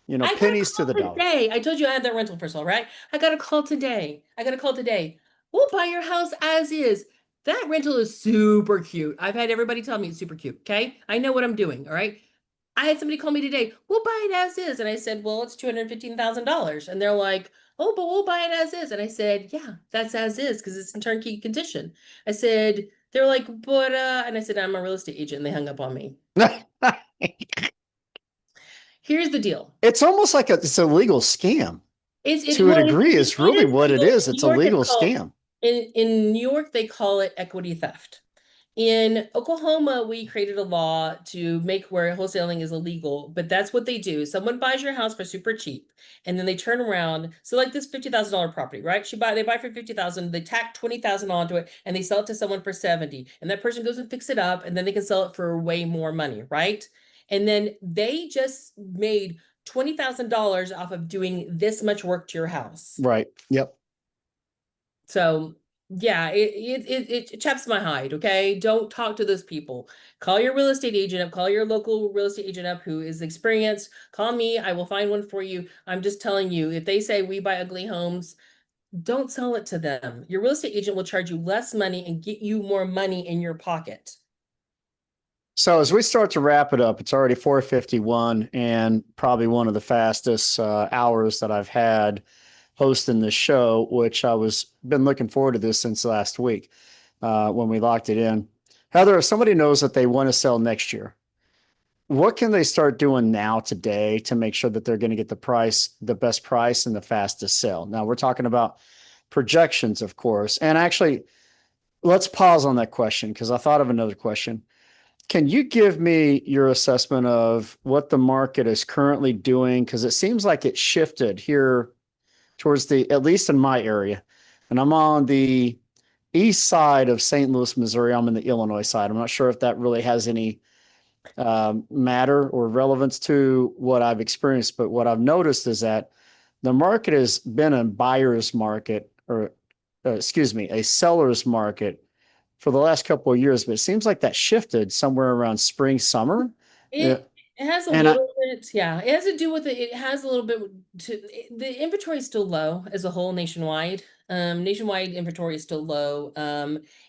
I got a Pennies to call the dollar. today. I told you I had that rental first of all, right? I got a call today. We'll buy your house as is. That rental is super cute. I've had everybody tell me it's super cute. Okay. I know what I'm doing. All right. I had somebody call me today. We'll buy it as is. And I said, well, it's $215,000. And they're like, oh, but we'll buy it as is. And I said, yeah, that's as is because it's in turnkey condition. I said, they're like, but, and I said, I'm a real estate agent. And they hung up on me. Here's the deal. It's almost like it's a legal scam. To a degree, is really what it is. It's a legal scam. In New York, they call it equity theft. In Oklahoma, we created a law to make where wholesaling is illegal, but that's what they do. Someone buys your house for super cheap, and then they turn around. So, like this $50,000 property, right? They buy for $50,000, they tack $20,000 onto it, and they sell it to someone for 70. And that person goes and fix it up, and then they can sell it for way more money, right? And then they just made $20,000 off of doing this much work to your house. Right. Yep. So yeah, it chaps my hide. Okay. Don't talk to those people. Call your real estate agent up, call your local real estate agent up who is experienced. Call me. I will find one for you. I'm just telling you, if they say We Buy Ugly Homes, don't sell it to them. Your real estate agent will charge you less money and get you more money in your pocket. So as we start to wrap it up, it's already 4:51 and probably one of the fastest hours that I've had hosting this show, which been looking forward to this since last week when we locked it in. Heather, if somebody knows that they want to sell next year, what can they start doing now today to make sure that they're going to get the best price and the fastest sale? Now we're talking about projections, of course. And actually, let's pause on that question because I thought of another question. Can you give me your assessment of what the market is currently doing? Because it seems like it shifted here towards at least in my area. And I'm on the east side of St. Louis, Missouri. I'm in the Illinois side. I'm not sure if that really has any matter or relevance to what I've experienced, but what I've noticed is that the market has been a buyer's market, or excuse me, a seller's market for the last couple of years, but it seems like that shifted somewhere around spring, summer. Uh, It has a and I, little bit, yeah. It has to do with it has a little bit the inventory is still low as a whole nationwide. Nationwide inventory is still low.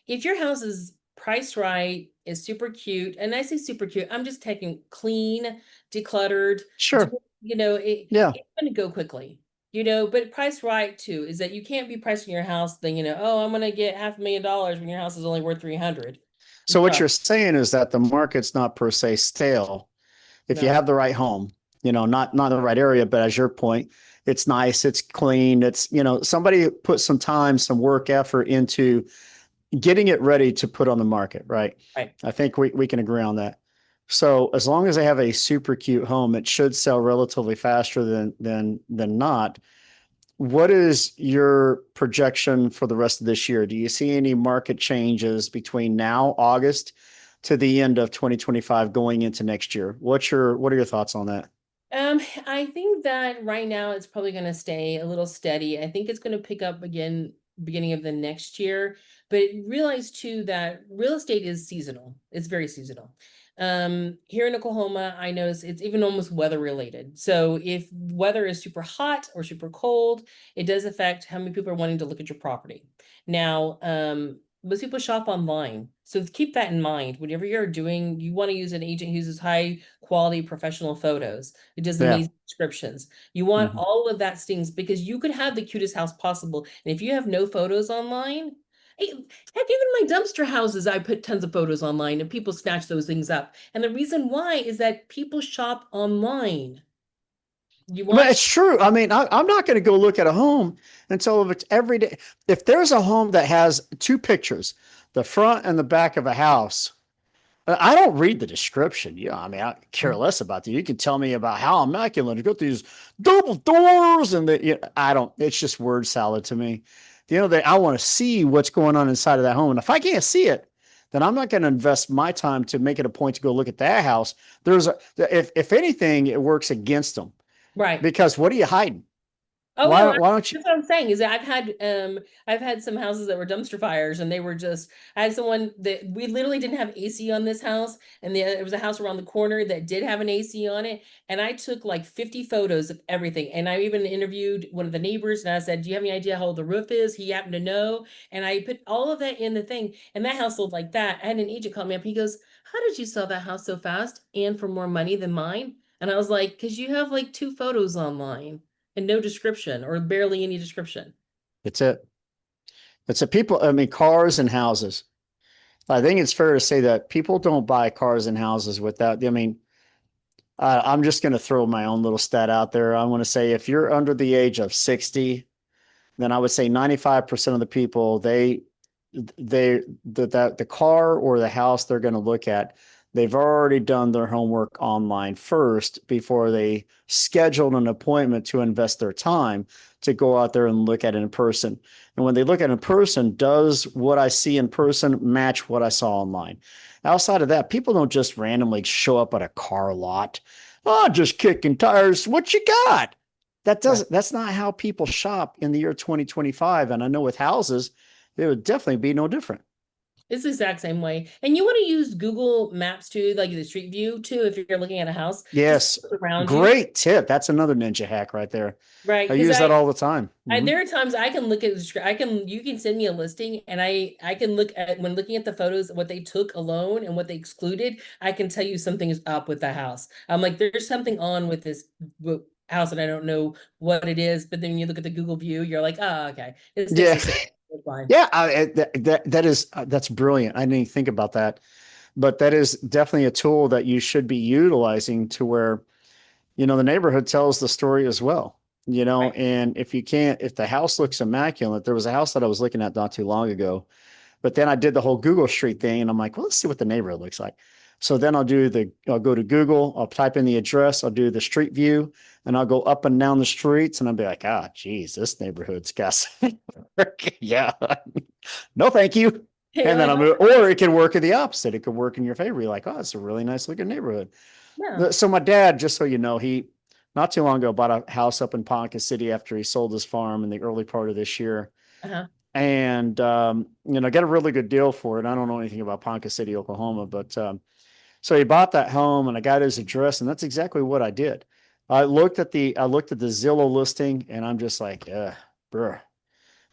If your house is priced right, is super cute, and I say super cute, I'm just taking clean, decluttered, sure. Yeah. it's gonna go quickly. But priced right too is that you can't be pricing your house thing, oh, I'm gonna get $500,000 when your house is only worth 300. So what No, you're saying is that the market's not per se stale. If you no. have the right home, not the right area, but as your point, it's nice, it's clean, it's, somebody put some time, some work, effort into getting it ready to put on the market, right? Right. I think we can agree on that. So as long as they have a super cute home, it should sell relatively faster than not. What is your projection for the rest of this year? Do you see any market changes between now, August, to the end of 2025 going into next year? What are your thoughts on that? I think that right now it's probably going to stay a little steady. I think it's going to pick up again beginning of the next year, but realize too that real estate is seasonal. It's very seasonal. Here in Oklahoma, I notice it's even almost weather related. So if weather is super hot or super cold, it does affect how many people are wanting to look at your property. Now, most people shop online. So keep that in mind. Whatever you're doing, you want to use an agent who uses high quality professional photos. It does Yeah. amazing descriptions. You want Mhm. all of that things because you could have the cutest house possible. And if you have no photos online, heck, even my dumpster houses, I put tons of photos online and people snatch those things up. And the reason why is that people shop online. You But want, it's true. I mean, I'm not going to go look at a home until if it's every day. If there's a home that has two pictures, the front and the back of a house, I don't read the description. I mean, I care less about that. You can tell me about how immaculate. You got these double doors, and I don't. It's just word salad to me. I want to see what's going on inside of that home, and if I can't see it, then I'm not going to invest my time to make it a point to go look at that house. If anything, it works against them right. because what are you hiding? Oh Why no, don't Why don't you? that's what I'm saying is that I've had some houses that were dumpster fires and they were just I had someone that we literally didn't have AC on this house and it was a house around the corner that did have an AC on it and I took like 50 photos of everything and I even interviewed one of the neighbors and I said, "Do you have any idea how old the roof is?" He happened to know and I put all of that in the thing and that house sold like that. I had an agent call me up. He goes, "How did you sell that house so fast and for more money than mine?" And I was like, "Because you have like two photos online." And no description or barely any description. It's it. It's a people. I mean, cars and houses. I think it's fair to say that people don't buy cars and houses without. I mean, I'm just going to throw my own little stat out there. I want to say if you're under the age of 60, then I would say 95% of the people that the car or the house they're going to look at, they've already done their homework online first before they scheduled an appointment to invest their time to go out there and look at it in person. And when they look at it in person, does what I see in person match what I saw online? Outside of that, people don't just randomly show up at a car lot. Oh, just kicking tires. What you got? Right. That's not how people shop in the year 2025. And I know with houses, it would definitely be no different. It's the exact same way. And you want to use Google Maps too, like the street view too, if you're looking at a house, just Yes. look around you. Great tip. That's another ninja hack right there. Right. I Because use that all the time. Hmm. there are times I can look at you can send me a listing and I can look at when looking at the photos, what they took alone and what they excluded, I can tell you something is up with the house. I'm like, there's something on with this house and I don't know what it is. But then when you look at the Google view, you're like, oh, okay, it stays Yeah. the same. It's fine. Yeah. That's brilliant. I didn't even think about that. but that is definitely a tool that you should be utilizing to where, the neighborhood tells the story as well, Right. and if the house looks immaculate, there was a house that I was looking at not too long ago, but then I did the whole Google Street thing and I'm like, well, let's see what the neighborhood looks like. So then I'll go to Google, I'll type in the address, I'll do the street view, and I'll go up and down the streets and I'll be like, ah, geez, this neighborhood's got some yeah. No, thank you. You're And then like, I'll move, or it can work in the opposite. It could work in your favor. You're like, oh, it's a really nice looking neighborhood. yeah. So my dad, just so you know, he not too long ago bought a house up in Ponca City after he sold his farm in the early part of this year, Uh-huh. and get a really good deal for it. I don't know anything about Ponca City, Oklahoma, but so he bought that home, and I got his address, and that's exactly what I did. I looked at the Zillow listing, and I'm just like, bruh.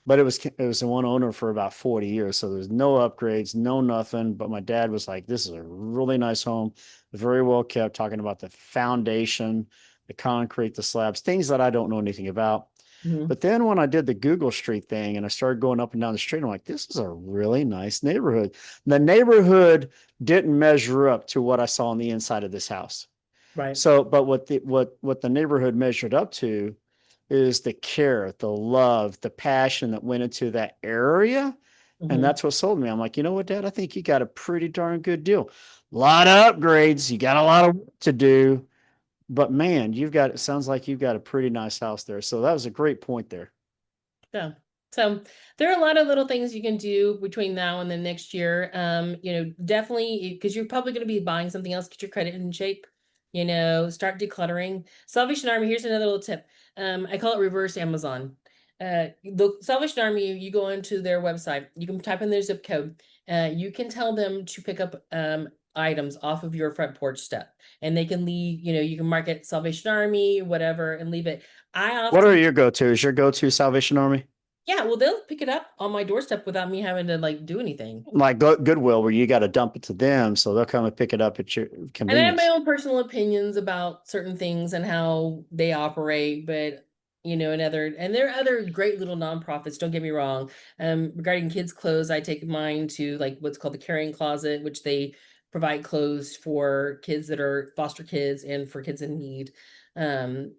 But it was the one owner for about 40 years, so there's no upgrades, no nothing. But my dad was like, "This is a really nice home, very well kept." Talking about the foundation, the concrete, the slabs, things that I don't know anything about. Mhm. But then when I did the Google Street thing and I started going up and down the street, I'm like, this is a really nice neighborhood. The neighborhood didn't measure up to what I saw on the inside of this house. Right. So, but what the neighborhood measured up to is the care, the love, the passion that went into that area. And Mhm. that's what sold me. I'm like, you know what, Dad? I think you got a pretty darn good deal. A lot of upgrades. You got a lot of work to do, but man, it sounds like you've got a pretty nice house there. So that was a great point there. Yeah. So there are a lot of little things you can do between now and the next year. Definitely because you're probably going to be buying something else, get your credit in shape, start decluttering. Salvation Army, here's another little tip. I call it reverse Amazon. The Salvation Army, you go into their website, you can type in their zip code. You can tell them to pick up items off of your front porch step, and they can leave, you can mark it Salvation Army, whatever, and leave it. I What are often your go-to? Is your go-to Salvation Army? Yeah, well, they'll pick it up on my doorstep without me having to like do anything. Like Goodwill, where you got to dump it to them, so they'll come and pick it up at your And I have my convenience. own personal opinions about certain things and how they operate, but and there are other great little nonprofits, don't get me wrong. Regarding kids' clothes, I take mine to like what's called the carrying closet, which they provide clothes for kids that are foster kids and for kids in need. Um,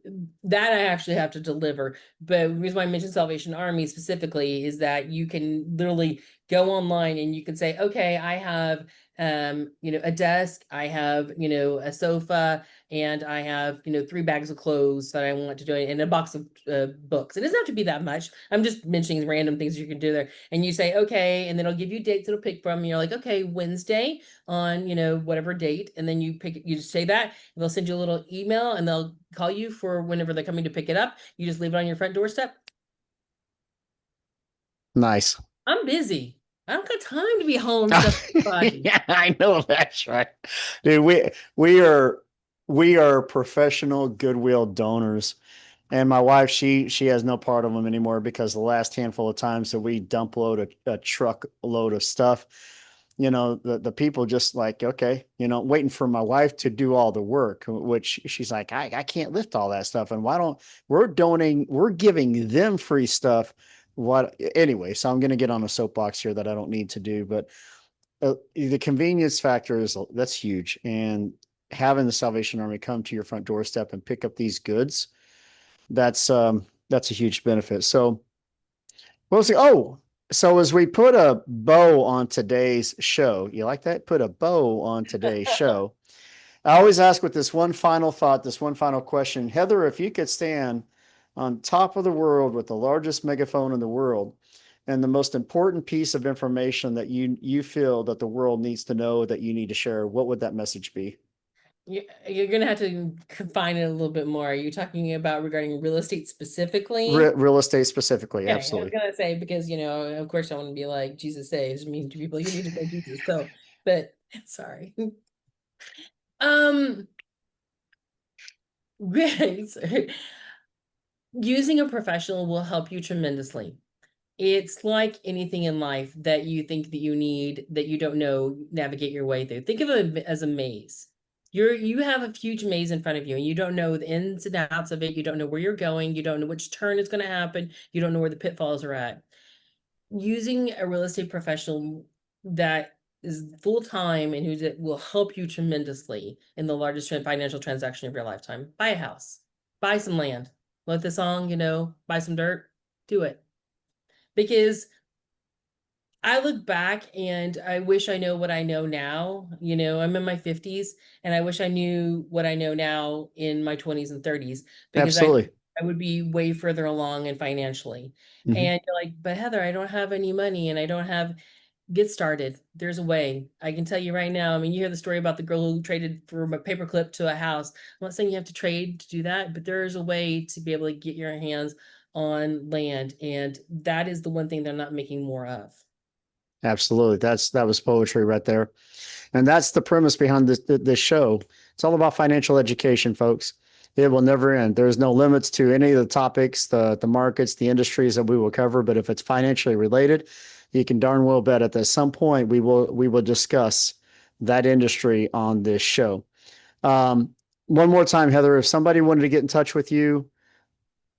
that I actually have to deliver. But the reason why I mentioned Salvation Army specifically is that you can literally go online and you can say, okay, I have a desk, I have, a sofa, and I have, 3 bags of clothes that I want to do and a box of books. It doesn't have to be that much. I'm just mentioning random things you can do there. And you say, okay, and then it'll give you dates it'll pick from. And you're like, okay, Wednesday on, whatever date. And then you just say that, and they'll send you a little email and they'll call you for whenever they're coming to pick it up. You just leave it on your front doorstep. Nice. I'm busy. I don't got time to be hauling stuff to somebody. Yeah, I know that's right. Dude, we are professional Goodwill donors. And my wife, she has no part of them anymore because the last handful of times that we dump load a truck load of stuff, the people just like, okay, waiting for my wife to do all the work, which she's like, I can't lift all that stuff. And we're giving them free stuff. What anyway, so I'm going to get on a soapbox here that I don't need to do, but the convenience factor that's huge. And having the Salvation Army come to your front doorstep and pick up these goods, that's a huge benefit. So we'll see. Oh, so as we put a bow on today's show, you like that? Put a bow on today's show. I always ask with this one final thought, this one final question. Heather, if you could stand on top of the world with the largest megaphone in the world and the most important piece of information that you feel that the world needs to know that you need to share, what would that message be? You're gonna have to confine it a little bit more. Are you talking about regarding real estate specifically? Real estate specifically, Okay, I was absolutely. gonna say because of course I want to be like Jesus saves. I mean, to people, you need to say Jesus. So, but sorry. Um, using a professional will help you tremendously. It's like anything in life that you think that you need that you don't know, navigate your way through. Think of it as a maze. You have a huge maze in front of you and you don't know the ins and outs of it. You don't know where you're going. You don't know which turn is going to happen. You don't know where the pitfalls are at. Using a real estate professional that is full time and will help you tremendously in the largest financial transaction of your lifetime. Buy a house, buy some land, let the song, buy some dirt, do it. Because I look back and I wish I know what I know now. I'm in my 50s and I wish I knew what I know now in my 20s and 30s, because Absolutely. I would be way further along and financially. Mhm. And you're like, but Heather, I don't have any money and I don't have, get started. There's a way. I can tell you right now. I mean, you hear the story about the girl who traded from a paperclip to a house. I'm not saying you have to trade to do that, but there is a way to be able to get your hands on land. And that is the one thing they're not making more of. Absolutely. That was poetry right there. And that's the premise behind this show. It's all about financial education, folks. It will never end. There's no limits to any of the topics, the markets, the industries that we will cover. But if it's financially related, you can darn well bet at some point we will discuss that industry on this show. One more time, Heather, if somebody wanted to get in touch with you,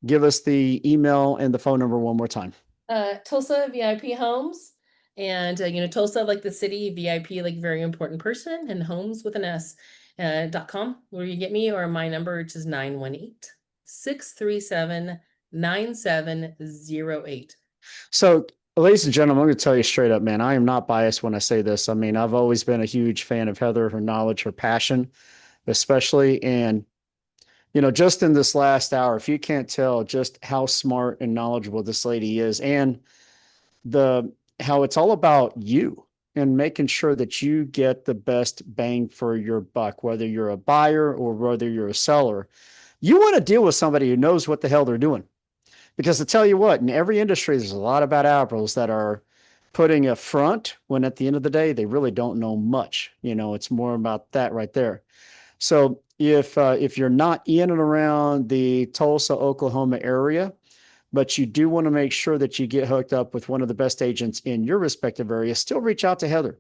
give us the email and the phone number one more time. Tulsa VIP Homes. And, Tulsa, like the city, VIP, like very important person, and homes with an S, .com, where you get me, or my number, which is 918-637-9708. So, ladies and gentlemen, I'm going to tell you straight up, man, I am not biased when I say this. I mean, I've always been a huge fan of Heather, her knowledge, her passion, especially. And, just in this last hour, if you can't tell just how smart and knowledgeable this lady is, and how it's all about you and making sure that you get the best bang for your buck, whether you're a buyer or whether you're a seller. You want to deal with somebody who knows what the hell they're doing. Because to tell you what, in every industry, there's a lot of bad apples that are putting a front when at the end of the day, they really don't know much. It's more about that right there. So if you're not in and around the Tulsa, Oklahoma area, but you do want to make sure that you get hooked up with one of the best agents in your respective area, still reach out to Heather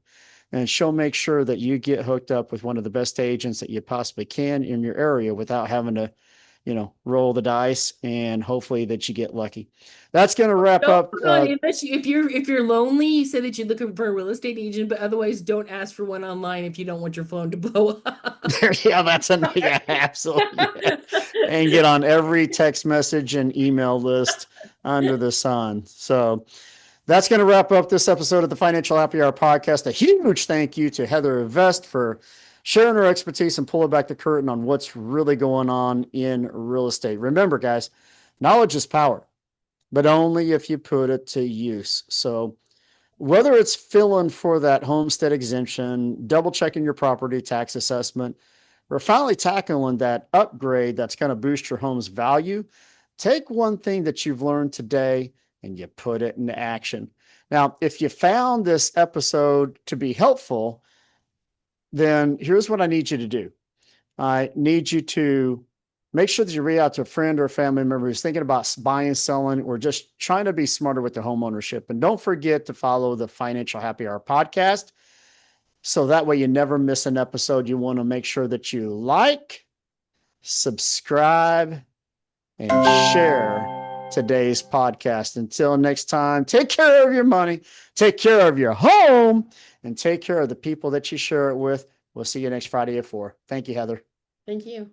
and she'll make sure that you get hooked up with one of the best agents that you possibly can in your area without having to roll the dice, and hopefully that you get lucky. That's going to wrap No, up. unless if you're lonely, you say that you're looking for a real estate agent, but otherwise don't ask for one online if you don't want your phone to blow up. Yeah, yeah, absolutely. Yeah. And get on every text message and email list under the sun. So that's going to wrap up this episode of the Financial Happy Hour podcast. A huge thank you to Heather Vest for sharing her expertise and pulling back the curtain on what's really going on in real estate. Remember, guys, knowledge is power, but only if you put it to use. So whether it's filling for that homestead exemption, double checking your property tax assessment, or finally tackling that upgrade that's going to boost your home's value, take one thing that you've learned today and you put it into action. Now, if you found this episode to be helpful, then here's what I need you to do. I need you to make sure that you reach out to a friend or a family member who's thinking about buying, selling, or just trying to be smarter with their home ownership. And don't forget to follow the Financial Happy Hour podcast. So that way you never miss an episode. You want to make sure that you like, subscribe, and share today's podcast. Until next time, take care of your money, take care of your home, and take care of the people that you share it with. We'll see you next Friday at 4. Thank you, Heather. Thank you.